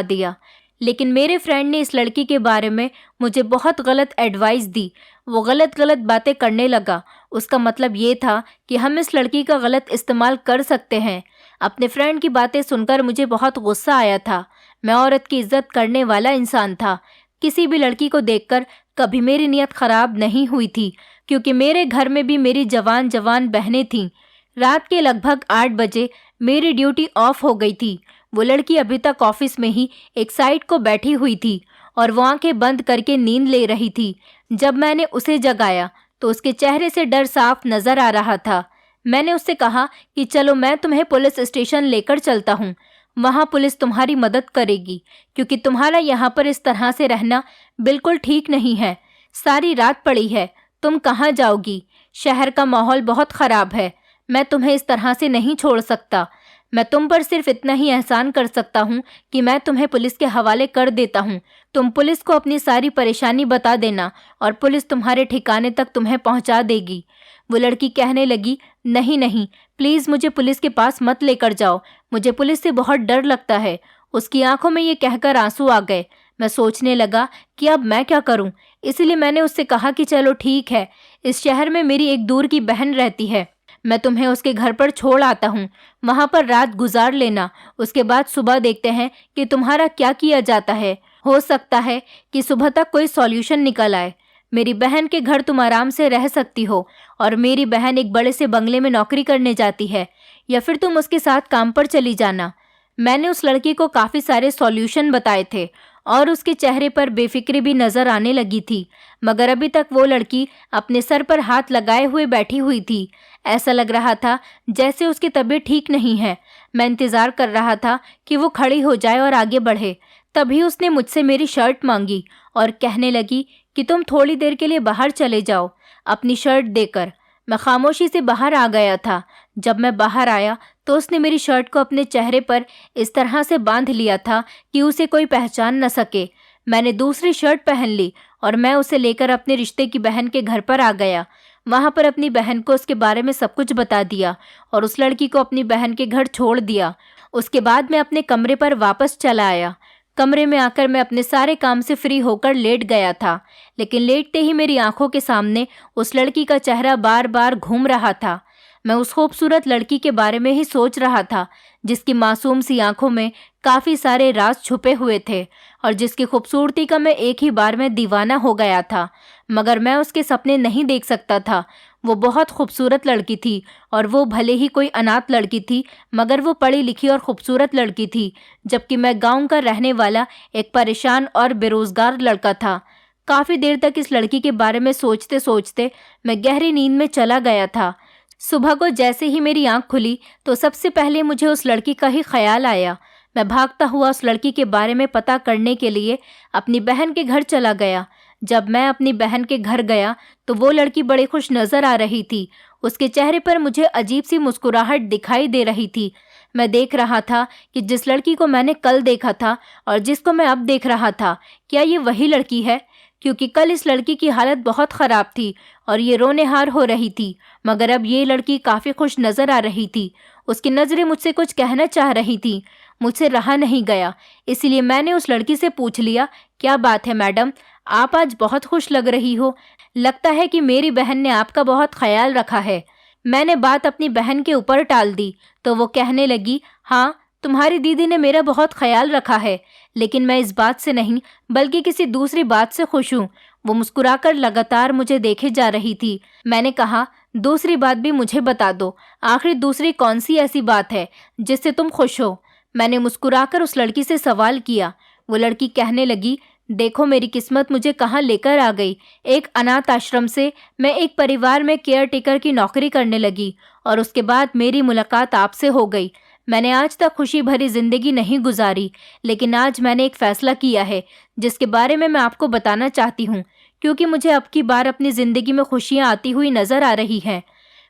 दिया। लेकिन मेरे फ्रेंड ने इस लड़की के बारे में मुझे बहुत गलत एडवाइस दी। वो गलत गलत बातें करने लगा। उसका मतलब ये था कि हम इस लड़की का गलत इस्तेमाल कर सकते हैं। अपने फ्रेंड की बातें सुनकर मुझे बहुत गुस्सा आया था। मैं औरत की इज्जत करने वाला इंसान था। किसी भी लड़की को देखकर कभी मेरी नीयत खराब नहीं हुई थी, क्योंकि मेरे घर में भी मेरी जवान जवान बहनें थीं। रात के लगभग 8 बजे मेरी ड्यूटी ऑफ हो गई थी। वो लड़की अभी तक ऑफिस में ही एक साइड को बैठी हुई थी और वो आंखें बंद करके नींद ले रही थी। जब मैंने उसे जगाया तो उसके चेहरे से डर साफ नजर आ रहा था। मैंने उससे कहा कि चलो मैं तुम्हें पुलिस स्टेशन लेकर चलता हूँ, वहाँ पुलिस तुम्हारी मदद करेगी, क्योंकि तुम्हारा यहाँ पर इस तरह से रहना बिल्कुल ठीक नहीं है। सारी रात पड़ी है, तुम कहाँ जाओगी? शहर का माहौल बहुत ख़राब है। मैं तुम्हें इस तरह से नहीं छोड़ सकता। मैं तुम पर सिर्फ इतना ही एहसान कर सकता हूँ कि मैं तुम्हें पुलिस के हवाले कर देता हूँ। तुम पुलिस को अपनी सारी परेशानी बता देना और पुलिस तुम्हारे ठिकाने तक तुम्हें पहुँचा देगी। वो लड़की कहने लगी, नहीं नहीं, प्लीज़ मुझे पुलिस के पास मत लेकर जाओ, मुझे पुलिस से बहुत डर लगता है। उसकी आंखों में ये कहकर आंसू आ गए। मैं सोचने लगा कि अब मैं क्या करूं, इसलिए मैंने उससे कहा कि चलो ठीक है, इस शहर में मेरी एक दूर की बहन रहती है, मैं तुम्हें उसके घर पर छोड़ आता हूँ, वहाँ पर रात गुजार लेना। उसके बाद सुबह देखते हैं कि तुम्हारा क्या किया जाता है। हो सकता है कि सुबह तक कोई सॉल्यूशन निकल आए। मेरी बहन के घर तुम आराम से रह सकती हो, और मेरी बहन एक बड़े से बंगले में नौकरी करने जाती है, या फिर तुम उसके साथ काम पर चली जाना। मैंने उस लड़की को काफ़ी सारे सॉल्यूशन बताए थे और उसके चेहरे पर बेफिक्री भी नजर आने लगी थी, मगर अभी तक वो लड़की अपने सर पर हाथ लगाए हुए बैठी हुई थी। ऐसा लग रहा था जैसे उसकी तबीयत ठीक नहीं है। मैं इंतज़ार कर रहा था कि वो खड़ी हो जाए और आगे बढ़े। तभी उसने मुझसे मेरी शर्ट मांगी और कहने लगी कि तुम थोड़ी देर के लिए बाहर चले जाओ, अपनी शर्ट देकर। मैं खामोशी से बाहर आ गया था। जब मैं बाहर आया तो उसने मेरी शर्ट को अपने चेहरे पर इस तरह से बांध लिया था कि उसे कोई पहचान न सके। मैंने दूसरी शर्ट पहन ली और मैं उसे लेकर अपने रिश्ते की बहन के घर पर आ गया। वहाँ पर अपनी बहन को उसके बारे में सब कुछ बता दिया और उस लड़की को अपनी बहन के घर छोड़ दिया। उसके बाद मैं अपने कमरे पर वापस चला आया। कमरे में आकर मैं अपने सारे काम से फ्री होकर लेट गया था, लेकिन लेटते ही मेरी आंखों के सामने उस लड़की का चेहरा बार बार घूम रहा था। मैं उस खूबसूरत लड़की के बारे में ही सोच रहा था, जिसकी मासूम सी आंखों में काफ़ी सारे राज छुपे हुए थे और जिसकी खूबसूरती का मैं एक ही बार में दीवाना हो गया था। मगर मैं उसके सपने नहीं देख सकता था। वो बहुत खूबसूरत लड़की थी, और वो भले ही कोई अनाथ लड़की थी, मगर वो पढ़ी लिखी और खूबसूरत लड़की थी, जबकि मैं गांव का रहने वाला एक परेशान और बेरोज़गार लड़का था। काफ़ी देर तक इस लड़की के बारे में सोचते सोचते मैं गहरी नींद में चला गया था। सुबह को जैसे ही मेरी आंख खुली तो सबसे पहले मुझे उस लड़की का ही ख्याल आया। मैं भागता हुआ उस लड़की के बारे में पता करने के लिए अपनी बहन के घर चला गया। जब मैं अपनी बहन के घर गया तो वो लड़की बड़ी खुश नज़र आ रही थी। उसके चेहरे पर मुझे अजीब सी मुस्कुराहट दिखाई दे रही थी। मैं देख रहा था कि जिस लड़की को मैंने कल देखा था और जिसको मैं अब देख रहा था, क्या ये वही लड़की है? क्योंकि कल इस लड़की की हालत बहुत ख़राब थी और ये रोनेहार हो रही थी, मगर अब ये लड़की काफ़ी खुश नज़र आ रही थी। उसकी नज़रें मुझसे कुछ कहना चाह रही थी। मुझसे रहा नहीं गया, इसलिए मैंने उस लड़की से पूछ लिया, क्या बात है मैडम, आप आज बहुत खुश लग रही हो। लगता है कि मेरी बहन ने आपका बहुत ख्याल रखा है। मैंने बात अपनी बहन के ऊपर टाल दी तो वो कहने लगी, हाँ, तुम्हारी दीदी ने मेरा बहुत ख्याल रखा है, लेकिन मैं इस बात से नहीं बल्कि किसी दूसरी बात से खुश हूँ। वो मुस्कुराकर लगातार मुझे देखे जा रही थी। मैंने कहा, दूसरी बात भी मुझे बता दो। आखिर दूसरी कौन सी ऐसी बात है जिससे तुम खुश हो? मैंने मुस्कुराकर उस लड़की से सवाल किया। वो लड़की कहने लगी, देखो मेरी किस्मत मुझे कहाँ लेकर आ गई। एक अनाथ आश्रम से मैं एक परिवार में केयर टेकर की नौकरी करने लगी और उसके बाद मेरी मुलाकात आपसे हो गई। मैंने आज तक खुशी भरी ज़िंदगी नहीं गुजारी, लेकिन आज मैंने एक फ़ैसला किया है जिसके बारे में मैं आपको बताना चाहती हूँ, क्योंकि मुझे अब की बार अपनी ज़िंदगी में खुशियाँ आती हुई नज़र आ रही हैं।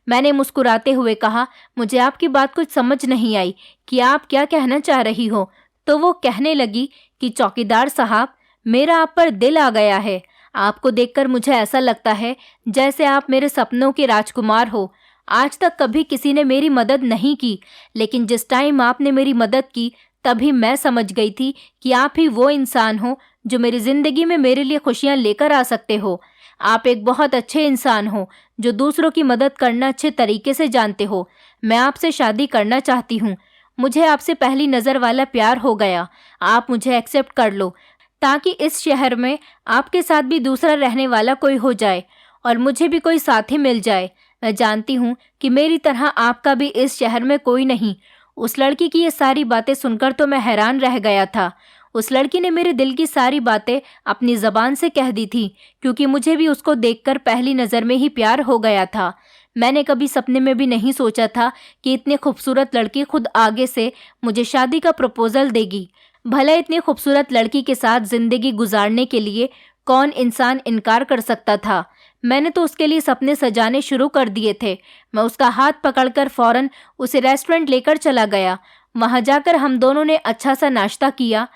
मैंने मुस्कुराते हुए कहा, मुझे आपकी बात कुछ समझ नहीं आई कि आप क्या कहना चाह रही हो। तो वो कहने लगी कि चौकीदार साहब, मेरा आप पर दिल आ गया है। आपको देखकर मुझे ऐसा लगता है जैसे आप मेरे सपनों के राजकुमार हो। आज तक कभी किसी ने मेरी मदद नहीं की, लेकिन जिस टाइम आपने मेरी मदद की तभी मैं समझ गई थी कि आप ही वो इंसान हो जो मेरी ज़िंदगी में मेरे लिए खुशियाँ लेकर आ सकते हो। आप एक बहुत अच्छे इंसान हो जो दूसरों की मदद करना अच्छे तरीके से जानते हो। मैं आपसे शादी करना चाहती हूँ। मुझे आपसे पहली नज़र वाला प्यार हो गया। आप मुझे एक्सेप्ट कर लो, ताकि इस शहर में आपके साथ भी दूसरा रहने वाला कोई हो जाए और मुझे भी कोई साथी मिल जाए। मैं जानती हूँ कि मेरी तरह आपका भी इस शहर में कोई नहीं। उस लड़की की ये सारी बातें सुनकर तो मैं हैरान रह गया था। उस लड़की ने मेरे दिल की सारी बातें अपनी ज़बान से कह दी थी, क्योंकि मुझे भी उसको देखकर पहली नज़र में ही प्यार हो गया था। मैंने कभी सपने में भी नहीं सोचा था कि इतनी खूबसूरत लड़की खुद आगे से मुझे शादी का प्रपोज़ल देगी। भला इतनी खूबसूरत लड़की के साथ ज़िंदगी गुजारने के लिए कौन इंसान इनकार कर सकता था। मैंने तो उसके लिए सपने सजाने शुरू कर दिए थे। मैं उसका हाथ पकड़कर फ़ौरन उसे रेस्टोरेंट लेकर चला गया। वहाँ जाकर हम दोनों ने अच्छा सा नाश्ता किया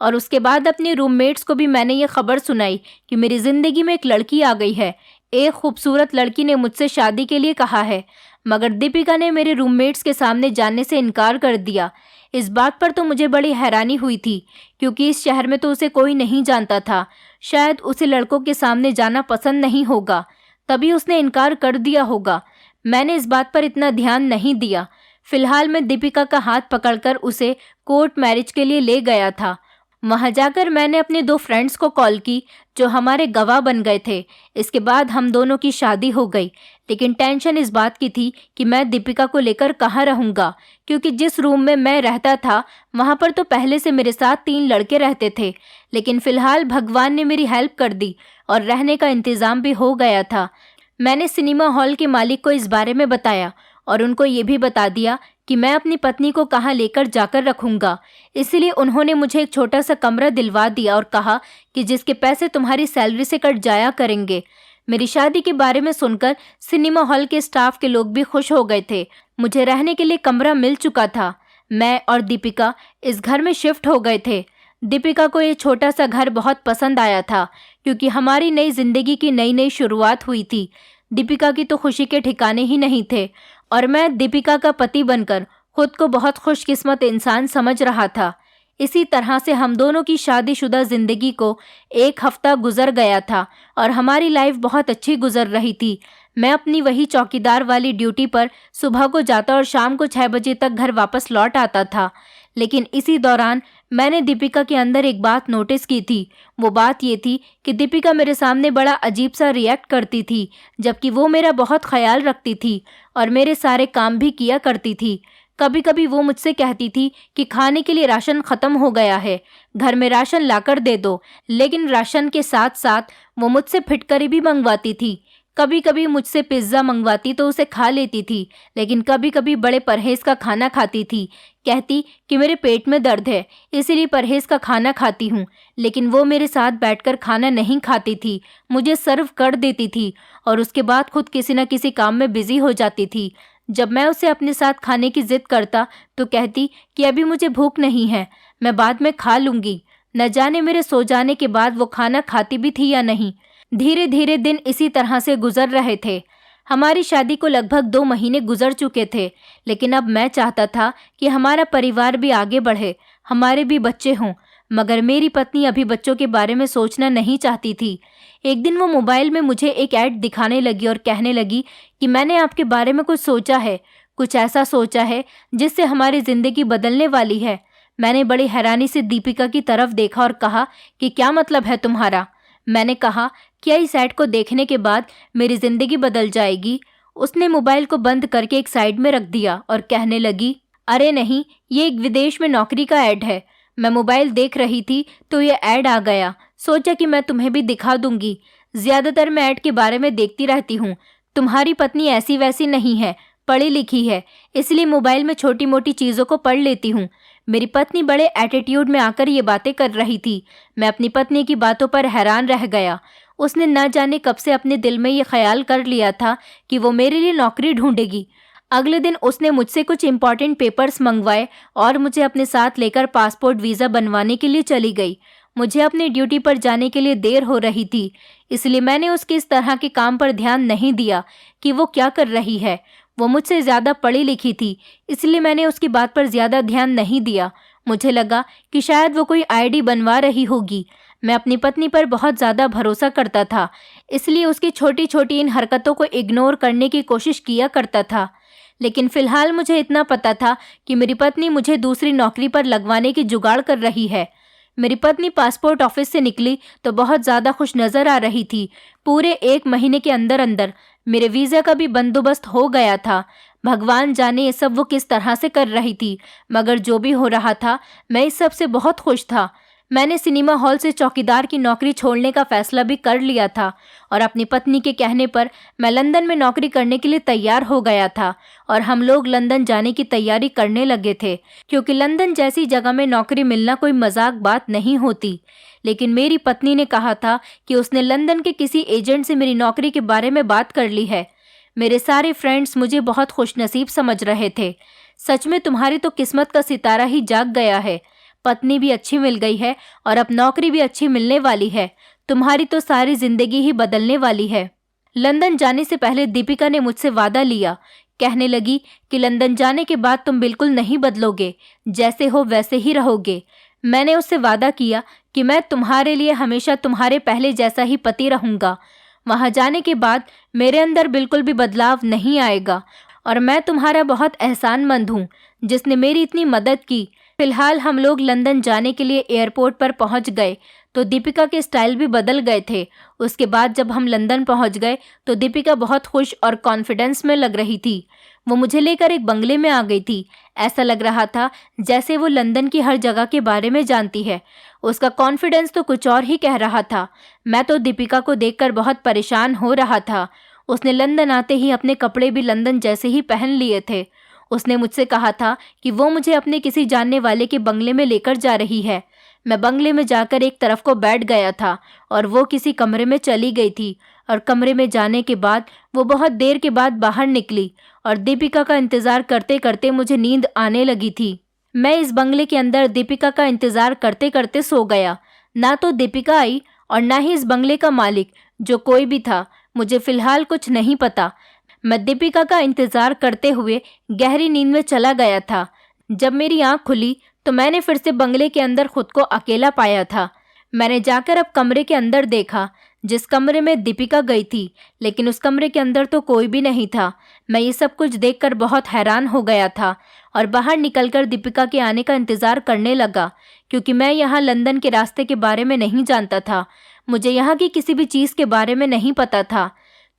और उसके बाद अपने रूममेट्स को भी मैंने ये खबर सुनाई कि मेरी ज़िंदगी में एक लड़की आ गई है। एक खूबसूरत लड़की ने मुझसे शादी के लिए कहा है, मगर दीपिका ने मेरे रूममेट्स के सामने जाने से इनकार कर दिया। इस बात पर तो मुझे बड़ी हैरानी हुई थी, क्योंकि इस शहर में तो उसे कोई नहीं जानता था। शायद उसे लड़कों के सामने जाना पसंद नहीं होगा, तभी उसने इनकार कर दिया होगा। मैंने इस बात पर इतना ध्यान नहीं दिया। फिलहाल मैं दीपिका का हाथ पकड़कर उसे कोर्ट मैरिज के लिए ले गया था। वहां जाकर मैंने अपने 2 फ्रेंड्स को कॉल की जो हमारे गवाह बन गए थे। इसके बाद हम दोनों की शादी हो गई। लेकिन टेंशन इस बात की थी कि मैं दीपिका को लेकर कहाँ रहूंगा, क्योंकि जिस रूम में मैं रहता था वहां पर तो पहले से मेरे साथ 3 लड़के रहते थे। लेकिन फिलहाल भगवान ने मेरी हेल्प कर दी और रहने का इंतजाम भी हो गया था। मैंने सिनेमा हॉल के मालिक को इस बारे में बताया और उनको ये भी बता दिया कि मैं अपनी पत्नी को कहाँ लेकर जाकर रखूंगा। इसलिए उन्होंने मुझे एक छोटा सा कमरा दिलवा दिया और कहा कि जिसके पैसे तुम्हारी सैलरी से कट जाया करेंगे। मेरी शादी के बारे में सुनकर सिनेमा हॉल के स्टाफ के लोग भी खुश हो गए थे। मुझे रहने के लिए कमरा मिल चुका था। मैं और दीपिका इस घर में शिफ्ट हो गए थे। दीपिका को ये छोटा सा घर बहुत पसंद आया था, क्योंकि हमारी नई जिंदगी की नई नई शुरुआत हुई थी। दीपिका की तो खुशी के ठिकाने ही नहीं थे और मैं दीपिका का पति बनकर खुद को बहुत खुशकिस्मत इंसान समझ रहा था। इसी तरह से हम दोनों की शादीशुदा जिंदगी को 1 हफ्ता गुजर गया था और हमारी लाइफ बहुत अच्छी गुजर रही थी। मैं अपनी वही चौकीदार वाली ड्यूटी पर सुबह को जाता और शाम को 6 बजे तक घर वापस लौट आता था। लेकिन इसी दौरान मैंने दीपिका के अंदर एक बात नोटिस की थी। वो बात ये थी कि दीपिका मेरे सामने बड़ा अजीब सा रिएक्ट करती थी, जबकि वो मेरा बहुत ख्याल रखती थी और मेरे सारे काम भी किया करती थी। कभी कभी वो मुझसे कहती थी कि खाने के लिए राशन खत्म हो गया है, घर में राशन लाकर दे दो। लेकिन राशन के साथ साथ वो मुझसे फिटकरी भी मंगवाती थी। कभी कभी मुझसे पिज्ज़ा मंगवाती तो उसे खा लेती थी, लेकिन कभी कभी बड़े परहेज का खाना खाती थी। कहती कि मेरे पेट में दर्द है इसीलिए परहेज का खाना खाती हूँ। लेकिन वो मेरे साथ बैठकर खाना नहीं खाती थी, मुझे सर्व कर देती थी और उसके बाद खुद किसी न किसी काम में बिजी हो जाती थी। जब मैं उसे अपने साथ खाने की जिद करता तो कहती कि अभी मुझे भूख नहीं है, मैं बाद में खा लूंगी। न जाने मेरे सो जाने के बाद वो खाना खाती भी थी या नहीं। धीरे धीरे दिन इसी तरह से गुजर रहे थे। हमारी शादी को लगभग 2 महीने गुजर चुके थे, लेकिन अब मैं चाहता था कि हमारा परिवार भी आगे बढ़े, हमारे भी बच्चे हों। मगर मेरी पत्नी अभी बच्चों के बारे में सोचना नहीं चाहती थी। एक दिन वो मोबाइल में मुझे एक ऐड दिखाने लगी और कहने लगी कि मैंने आपके बारे में कुछ सोचा है, कुछ ऐसा सोचा है जिससे हमारी जिंदगी बदलने वाली है। मैंने बड़ी हैरानी से दीपिका की तरफ देखा और कहा कि क्या मतलब है तुम्हारा? मैंने कहा क्या इस ऐड को देखने के बाद मेरी जिंदगी बदल जाएगी? उसने मोबाइल को बंद करके एक साइड में रख दिया और कहने लगी, अरे नहीं, ये एक विदेश में नौकरी का ऐड है। मैं मोबाइल देख रही थी तो ये ऐड आ गया, सोचा कि मैं तुम्हें भी दिखा दूंगी। ज्यादातर मैं ऐड के बारे में देखती रहती हूँ। तुम्हारी पत्नी ऐसी वैसी नहीं है, पढ़ी लिखी है, इसलिए मोबाइल में छोटी मोटी चीज़ों को पढ़ लेती हूँ। मेरी पत्नी बड़े एटीट्यूड में आकर ये बातें कर रही थी। मैं अपनी पत्नी की बातों पर हैरान रह गया। उसने न जाने कब से अपने दिल में ये ख्याल कर लिया था कि वो मेरे लिए नौकरी ढूंढेगी। अगले दिन उसने मुझसे कुछ इम्पॉर्टेंट पेपर्स मंगवाए और मुझे अपने साथ लेकर पासपोर्ट वीज़ा बनवाने के लिए चली गई। मुझे अपनी ड्यूटी पर जाने के लिए देर हो रही थी, इसलिए मैंने उसके इस तरह के काम पर ध्यान नहीं दिया कि वो क्या कर रही है। वो मुझसे ज़्यादा पढ़ी लिखी थी, इसलिए मैंने उसकी बात पर ज़्यादा ध्यान नहीं दिया। मुझे लगा कि शायद वो कोई आईडी बनवा रही होगी। मैं अपनी पत्नी पर बहुत ज़्यादा भरोसा करता था, इसलिए उसकी छोटी छोटी इन हरकतों को इग्नोर करने की कोशिश किया करता था। लेकिन फिलहाल मुझे इतना पता था कि मेरी पत्नी मुझे दूसरी नौकरी पर लगवाने की जुगाड़ कर रही है। मेरी पत्नी पासपोर्ट ऑफिस से निकली तो बहुत ज़्यादा खुश नज़र आ रही थी। पूरे 1 महीने के अंदर अंदर मेरे वीज़ा का भी बंदोबस्त हो गया था। भगवान जाने ये सब वो किस तरह से कर रही थी, मगर जो भी हो रहा था मैं इस सब से बहुत खुश था। मैंने सिनेमा हॉल से चौकीदार की नौकरी छोड़ने का फैसला भी कर लिया था और अपनी पत्नी के कहने पर मैं लंदन में नौकरी करने के लिए तैयार हो गया था और हम लोग लंदन जाने की तैयारी करने लगे थे, क्योंकि लंदन जैसी जगह में नौकरी मिलना कोई मजाक बात नहीं होती। लेकिन मेरी पत्नी ने कहा था कि उसने लंदन के किसी एजेंट से मेरी नौकरी के बारे में बात कर ली है। मेरे सारे फ्रेंड्स मुझे बहुत खुशनसीब समझ रहे थे। सच में तुम्हारी तो किस्मत का सितारा ही जाग गया है। पत्नी भी अच्छी मिल गई है और अब नौकरी भी अच्छी मिलने वाली है। तुम्हारी तो सारी जिंदगी ही बदलने वाली है। लंदन जाने से पहले दीपिका ने मुझसे वादा लिया। कहने लगी कि लंदन जाने के बाद तुम बिल्कुल नहीं बदलोगे, जैसे हो वैसे ही रहोगे। मैंने उससे वादा किया कि मैं तुम्हारे लिए हमेशा तुम्हारे पहले जैसा ही पति रहूंगा। वहाँ जाने के बाद मेरे अंदर बिल्कुल भी बदलाव नहीं आएगा और मैं तुम्हारा बहुत एहसानमंद हूँ जिसने मेरी इतनी मदद की। फिलहाल हम लोग लंदन जाने के लिए एयरपोर्ट पर पहुँच गए तो दीपिका के स्टाइल भी बदल गए थे। उसके बाद जब हम लंदन पहुँच गए तो दीपिका बहुत खुश और कॉन्फिडेंस में लग रही थी। वो मुझे लेकर एक बंगले में आ गई थी। ऐसा लग रहा था जैसे वो लंदन की हर जगह के बारे में जानती है। उसका कॉन्फिडेंस तो कुछ और ही कह रहा था। मैं तो दीपिका को देखकर बहुत परेशान हो रहा था। उसने लंदन आते ही अपने कपड़े भी लंदन जैसे ही पहन लिए थे। उसने मुझसे कहा था कि वो मुझे अपने किसी जानने वाले के बंगले में लेकर जा रही है। मैं बंगले में जाकर एक तरफ को बैठ गया था और वो किसी कमरे में चली गई थी और कमरे में जाने के बाद वो बहुत देर के बाद बाहर निकली और दीपिका का इंतज़ार करते करते मुझे नींद आने लगी थी। मैं इस बंगले के अंदर दीपिका का इंतज़ार करते करते सो गया। ना तो दीपिका आई और ना ही इस बंगले का मालिक, जो कोई भी था, मुझे फ़िलहाल कुछ नहीं पता। मैं दीपिका का इंतज़ार करते हुए गहरी नींद में चला गया था। जब मेरी आँख खुली तो मैंने फिर से बंगले के अंदर खुद को अकेला पाया था। मैंने जाकर अब कमरे के अंदर देखा, जिस कमरे में दीपिका गई थी, लेकिन उस कमरे के अंदर तो कोई भी नहीं था। मैं ये सब कुछ देखकर बहुत हैरान हो गया था और बाहर निकलकर दीपिका के आने का इंतज़ार करने लगा, क्योंकि मैं यहाँ लंदन के रास्ते के बारे में नहीं जानता था। मुझे यहाँ की किसी भी चीज़ के बारे में नहीं पता था।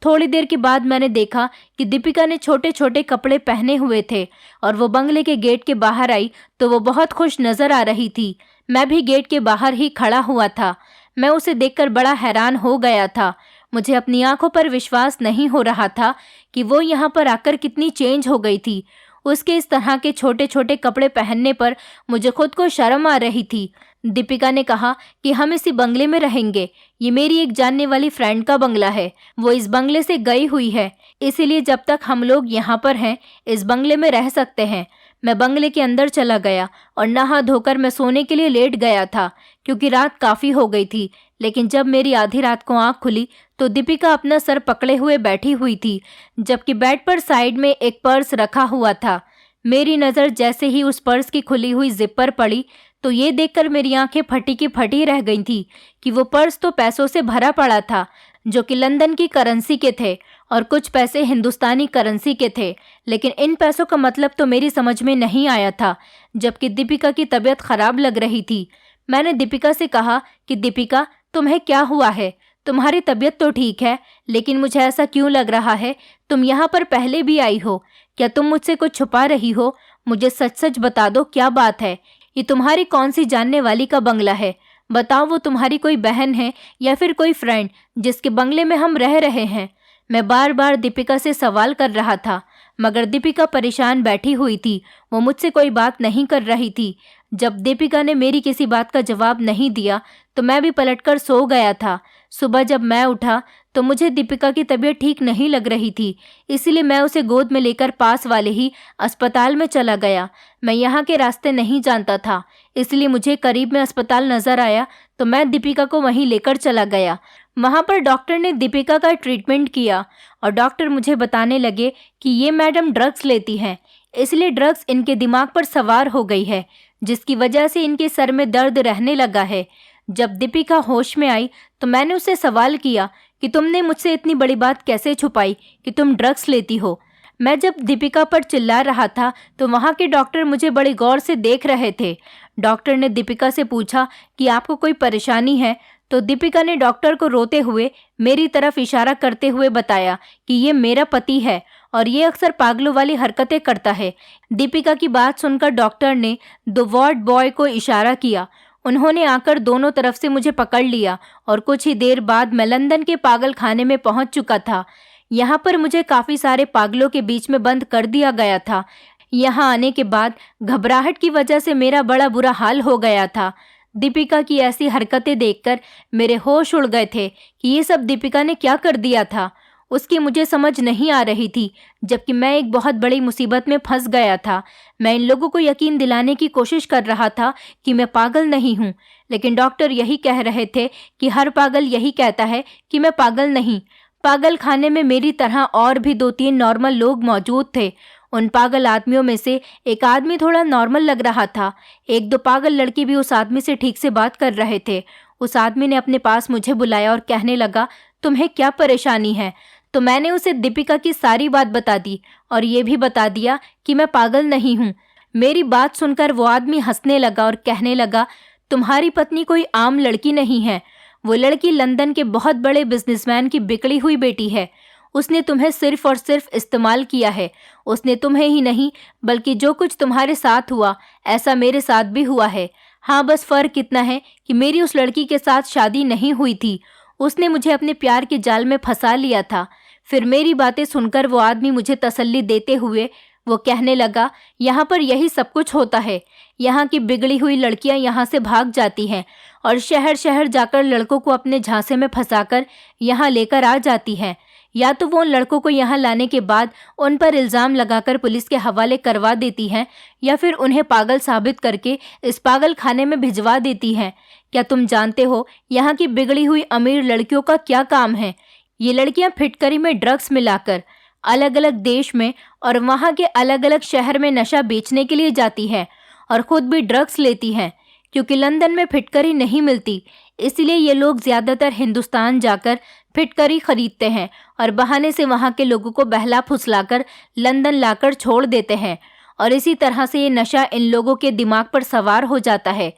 थोड़ी देर के बाद मैंने देखा कि दीपिका ने छोटे छोटे कपड़े पहने हुए थे और वो बंगले के गेट के बाहर आई तो वो बहुत खुश नज़र आ रही थी। मैं भी गेट के बाहर ही खड़ा हुआ था। मैं उसे देखकर बड़ा हैरान हो गया था। मुझे अपनी आंखों पर विश्वास नहीं हो रहा था कि वो यहाँ पर आकर कितनी चेंज हो गई थी। उसके इस तरह के छोटे छोटे कपड़े पहनने पर मुझे खुद को शर्म आ रही थी। दीपिका ने कहा कि हम इसी बंगले में रहेंगे। ये मेरी एक जानने वाली फ्रेंड का बंगला है। वो इस बंगले से गई हुई है, इसीलिए जब तक हम लोग यहाँ पर हैं इस बंगले में रह सकते हैं। मैं बंगले के अंदर चला गया और नहा धोकर मैं सोने के लिए लेट गया था, क्योंकि रात काफ़ी हो गई थी। लेकिन जब मेरी आधी रात को आँख खुली तो दीपिका अपना सर पकड़े हुए बैठी हुई थी, जबकि बेड पर साइड में एक पर्स रखा हुआ था। मेरी नज़र जैसे ही उस पर्स की खुली हुई जिप पर पड़ी तो ये देखकर मेरी आंखें फटी की फटी रह गई थी कि वो पर्स तो पैसों से भरा पड़ा था, जो कि लंदन की करेंसी के थे और कुछ पैसे हिंदुस्तानी करेंसी के थे। लेकिन इन पैसों का मतलब तो मेरी समझ में नहीं आया था, जबकि दीपिका की तबीयत खराब लग रही थी। मैंने दीपिका से कहा कि दीपिका, तुम्हें क्या हुआ है? तुम्हारी तबीयत तो ठीक है, लेकिन मुझे ऐसा क्यों लग रहा है? तुम यहाँ पर पहले भी आई हो। क्या तुम मुझसे कुछ छुपा रही हो? मुझे सच सच बता दो, क्या बात है? ये तुम्हारी कौन सी जानने वाली का बंगला है? बताओ, वो तुम्हारी कोई बहन है या फिर कोई फ्रेंड जिसके बंगले में हम रह रहे हैं? मैं बार बार दीपिका से सवाल कर रहा था, मगर दीपिका परेशान बैठी हुई थी। वो मुझसे कोई बात नहीं कर रही थी। जब दीपिका ने मेरी किसी बात का जवाब नहीं दिया तो मैं भी पलटकर सो गया था। सुबह जब मैं उठा तो मुझे दीपिका की तबीयत ठीक नहीं लग रही थी, इसीलिए मैं उसे गोद में लेकर पास वाले ही अस्पताल में चला गया। मैं यहाँ के रास्ते नहीं जानता था, इसलिए मुझे करीब में अस्पताल नज़र आया तो मैं दीपिका को वहीं लेकर चला गया। वहाँ पर डॉक्टर ने दीपिका का ट्रीटमेंट किया और डॉक्टर मुझे बताने लगे कि ये मैडम ड्रग्स लेती हैं, इसलिए ड्रग्स इनके दिमाग पर सवार हो गई है, जिसकी वजह से इनके सर में दर्द रहने लगा है। जब दीपिका होश में आई तो मैंने उससे सवाल किया कि तुमने मुझसे इतनी बड़ी बात कैसे छुपाई कि तुम ड्रग्स लेती हो। मैं जब दीपिका पर चिल्ला रहा था तो वहाँ के डॉक्टर मुझे बड़े गौर से देख रहे थे। डॉक्टर ने दीपिका से पूछा कि आपको कोई परेशानी है, तो दीपिका ने डॉक्टर को रोते हुए मेरी तरफ इशारा करते हुए बताया कि ये मेरा पति है और ये अक्सर पागलों वाली हरकतें करता है। दीपिका की बात सुनकर डॉक्टर ने दो वार्ड बॉय को इशारा किया। उन्होंने आकर दोनों तरफ से मुझे पकड़ लिया और कुछ ही देर बाद मैं लंदन के पागल खाने में पहुंच चुका था। यहाँ पर मुझे काफ़ी सारे पागलों के बीच में बंद कर दिया गया था। यहाँ आने के बाद घबराहट की वजह से मेरा बड़ा बुरा हाल हो गया था। दीपिका की ऐसी हरकतें देखकर मेरे होश उड़ गए थे कि ये सब दीपिका ने क्या कर दिया था। उसकी मुझे समझ नहीं आ रही थी, जबकि मैं एक बहुत बड़ी मुसीबत में फंस गया था। मैं इन लोगों को यकीन दिलाने की कोशिश कर रहा था कि मैं पागल नहीं हूँ, लेकिन डॉक्टर यही कह रहे थे कि हर पागल यही कहता है कि मैं पागल नहीं। पागल खाने में मेरी तरह और भी 2-3 नॉर्मल लोग मौजूद थे। उन पागल आदमियों में से एक आदमी थोड़ा नॉर्मल लग रहा था। 1-2 पागल लड़के भी उस आदमी से ठीक से बात कर रहे थे। उस आदमी ने अपने पास मुझे बुलाया और कहने लगा, तुम्हें क्या परेशानी है? तो मैंने उसे दीपिका की सारी बात बता दी और ये भी बता दिया कि मैं पागल नहीं हूँ। मेरी बात सुनकर वो आदमी हंसने लगा और कहने लगा, तुम्हारी पत्नी कोई आम लड़की नहीं है। वो लड़की लंदन के बहुत बड़े बिजनेसमैन की बिगड़ी हुई बेटी है। उसने तुम्हें सिर्फ और सिर्फ इस्तेमाल किया है। उसने तुम्हें ही नहीं बल्कि जो कुछ तुम्हारे साथ हुआ ऐसा मेरे साथ भी हुआ है। हाँ, बस फर्क इतना है कि मेरी उस लड़की के साथ शादी नहीं हुई थी। उसने मुझे अपने प्यार के जाल में फंसा लिया था। फिर मेरी बातें सुनकर वो आदमी मुझे तसल्ली देते हुए वो कहने लगा, यहाँ पर यही सब कुछ होता है। यहाँ की बिगड़ी हुई लड़कियाँ यहाँ से भाग जाती हैं और शहर शहर जाकर लड़कों को अपने झांसे में फंसाकर यहाँ लेकर आ जाती हैं। या तो वो उन लड़कों को यहाँ लाने के बाद उन पर इल्ज़ाम लगाकर पुलिस के हवाले करवा देती हैं या फिर उन्हें पागल साबित करके इस पागल खाने में भिजवा देती हैं। क्या तुम जानते हो यहाँ की बिगड़ी हुई अमीर लड़कियों का क्या काम है? ये लड़कियाँ फिटकरी में ड्रग्स मिलाकर अलग अलग देश में और वहाँ के अलग अलग शहर में नशा बेचने के लिए जाती हैं और खुद भी ड्रग्स लेती हैं। क्योंकि लंदन में फिटकरी नहीं मिलती, इसलिए ये लोग ज़्यादातर हिंदुस्तान जाकर फिटकरी खरीदते हैं और बहाने से वहाँ के लोगों को बहला फुसलाकर लंदन लाकर छोड़ देते हैं और इसी तरह से ये नशा इन लोगों के दिमाग पर सवार हो जाता है।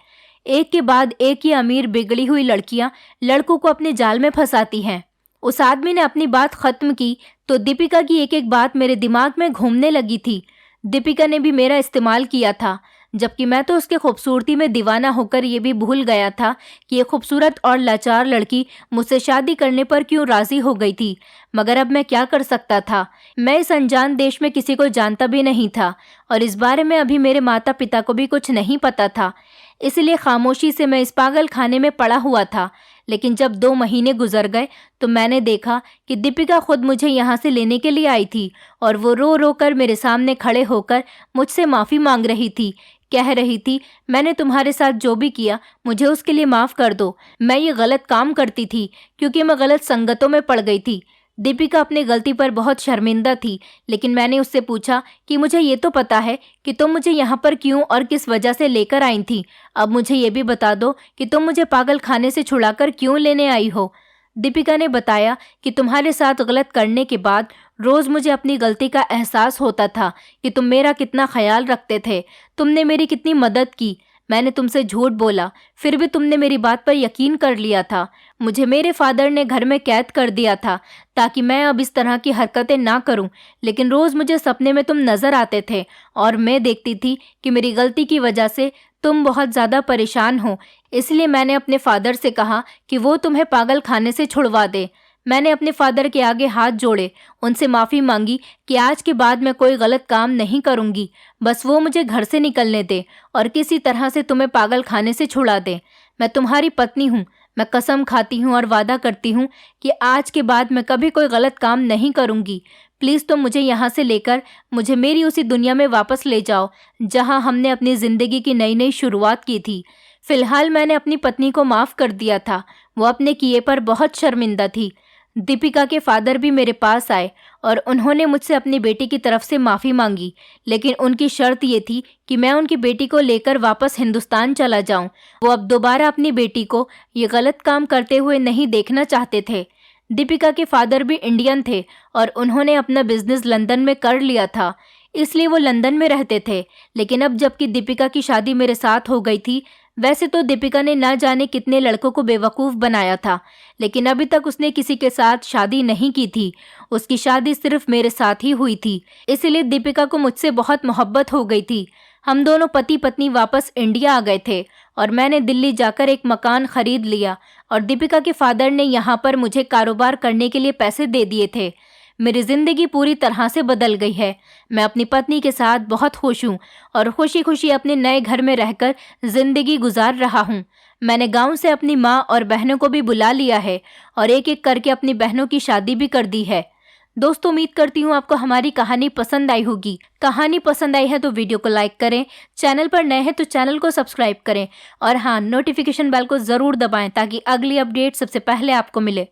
एक के बाद एक ही अमीर बिगड़ी हुई लड़कियाँ लड़कों को अपने जाल में फंसाती हैं। उस आदमी ने अपनी बात खत्म की तो दीपिका की एक एक बात मेरे दिमाग में घूमने लगी थी। दीपिका ने भी मेरा इस्तेमाल किया था, जबकि मैं तो उसके खूबसूरती में दीवाना होकर ये भी भूल गया था कि ये खूबसूरत और लाचार लड़की मुझसे शादी करने पर क्यों राजी हो गई थी। मगर अब मैं क्या कर सकता था? मैं इस अनजान देश में किसी को जानता भी नहीं था और इस बारे में अभी मेरे माता पिता को भी कुछ नहीं पता था। इसलिए खामोशी से मैं इस पागल खाने में पड़ा हुआ था। लेकिन जब 2 महीने गुजर गए तो मैंने देखा कि दीपिका खुद मुझे यहाँ से लेने के लिए आई थी और वो रो रो कर मेरे सामने खड़े होकर मुझसे माफ़ी मांग रही थी। कह रही थी, मैंने तुम्हारे साथ जो भी किया मुझे उसके लिए माफ़ कर दो। मैं ये गलत काम करती थी क्योंकि मैं गलत संगतों में पड़ गई थी। दीपिका अपनी गलती पर बहुत शर्मिंदा थी, लेकिन मैंने उससे पूछा कि मुझे ये तो पता है कि तुम मुझे यहाँ पर क्यों और किस वजह से लेकर आई थी। अब मुझे ये भी बता दो कि तुम मुझे पागल खाने से छुड़ाकर क्यों लेने आई हो। दीपिका ने बताया कि तुम्हारे साथ गलत करने के बाद रोज़ मुझे अपनी गलती का एहसास होता था कि तुम मेरा कितना ख्याल रखते थे, तुमने मेरी कितनी मदद की। मैंने तुमसे झूठ बोला, फिर भी तुमने मेरी बात पर यकीन कर लिया था। मुझे मेरे फादर ने घर में कैद कर दिया था ताकि मैं अब इस तरह की हरकतें ना करूं, लेकिन रोज़ मुझे सपने में तुम नज़र आते थे और मैं देखती थी कि मेरी गलती की वजह से तुम बहुत ज़्यादा परेशान हो। इसलिए मैंने अपने फादर से कहा कि वो तुम्हें पागल खाने से छुड़वा दे। मैंने अपने फादर के आगे हाथ जोड़े, उनसे माफ़ी मांगी कि आज के बाद मैं कोई गलत काम नहीं करूंगी। बस वो मुझे घर से निकलने दे और किसी तरह से तुम्हें पागल खाने से छुड़ा दे। मैं तुम्हारी पत्नी हूँ। मैं कसम खाती हूँ और वादा करती हूँ कि आज के बाद मैं कभी कोई गलत काम नहीं करूँगी। प्लीज़ तुम मुझे यहाँ से लेकर मुझे मेरी उसी दुनिया में वापस ले जाओ जहाँ हमने अपनी ज़िंदगी की नई नई शुरुआत की थी। फ़िलहाल मैंने अपनी पत्नी को माफ़ कर दिया था। वो अपने किए पर बहुत शर्मिंदा थी। दीपिका के फादर भी मेरे पास आए और उन्होंने मुझसे अपनी बेटी की तरफ से माफ़ी मांगी, लेकिन उनकी शर्त ये थी कि मैं उनकी बेटी को लेकर वापस हिंदुस्तान चला जाऊं। वो अब दोबारा अपनी बेटी को ये गलत काम करते हुए नहीं देखना चाहते थे। दीपिका के फादर भी इंडियन थे और उन्होंने अपना बिजनेस लंदन में कर लिया था, इसलिए वो लंदन में रहते थे। लेकिन अब जबकि दीपिका की शादी मेरे साथ हो गई थी, वैसे तो दीपिका ने ना जाने कितने लड़कों को बेवकूफ़ बनाया था, लेकिन अभी तक उसने किसी के साथ शादी नहीं की थी। उसकी शादी सिर्फ मेरे साथ ही हुई थी, इसलिए दीपिका को मुझसे बहुत मोहब्बत हो गई थी। हम दोनों पति पत्नी वापस इंडिया आ गए थे और मैंने दिल्ली जाकर एक मकान खरीद लिया और दीपिका के फादर ने यहाँ पर मुझे कारोबार करने के लिए पैसे दे दिए थे। मेरी ज़िंदगी पूरी तरह से बदल गई है। मैं अपनी पत्नी के साथ बहुत खुश हूँ और खुशी खुशी अपने नए घर में रहकर ज़िंदगी गुजार रहा हूँ। मैंने गांव से अपनी माँ और बहनों को भी बुला लिया है और एक एक करके अपनी बहनों की शादी भी कर दी है। दोस्तों, उम्मीद करती हूँ आपको हमारी कहानी पसंद आई होगी। कहानी पसंद आई है तो वीडियो को लाइक करें, चैनल पर नए हैं तो चैनल को सब्सक्राइब करें और हाँ, नोटिफिकेशन बेल को ज़रूर दबाएं ताकि अगली अपडेट सबसे पहले आपको मिले।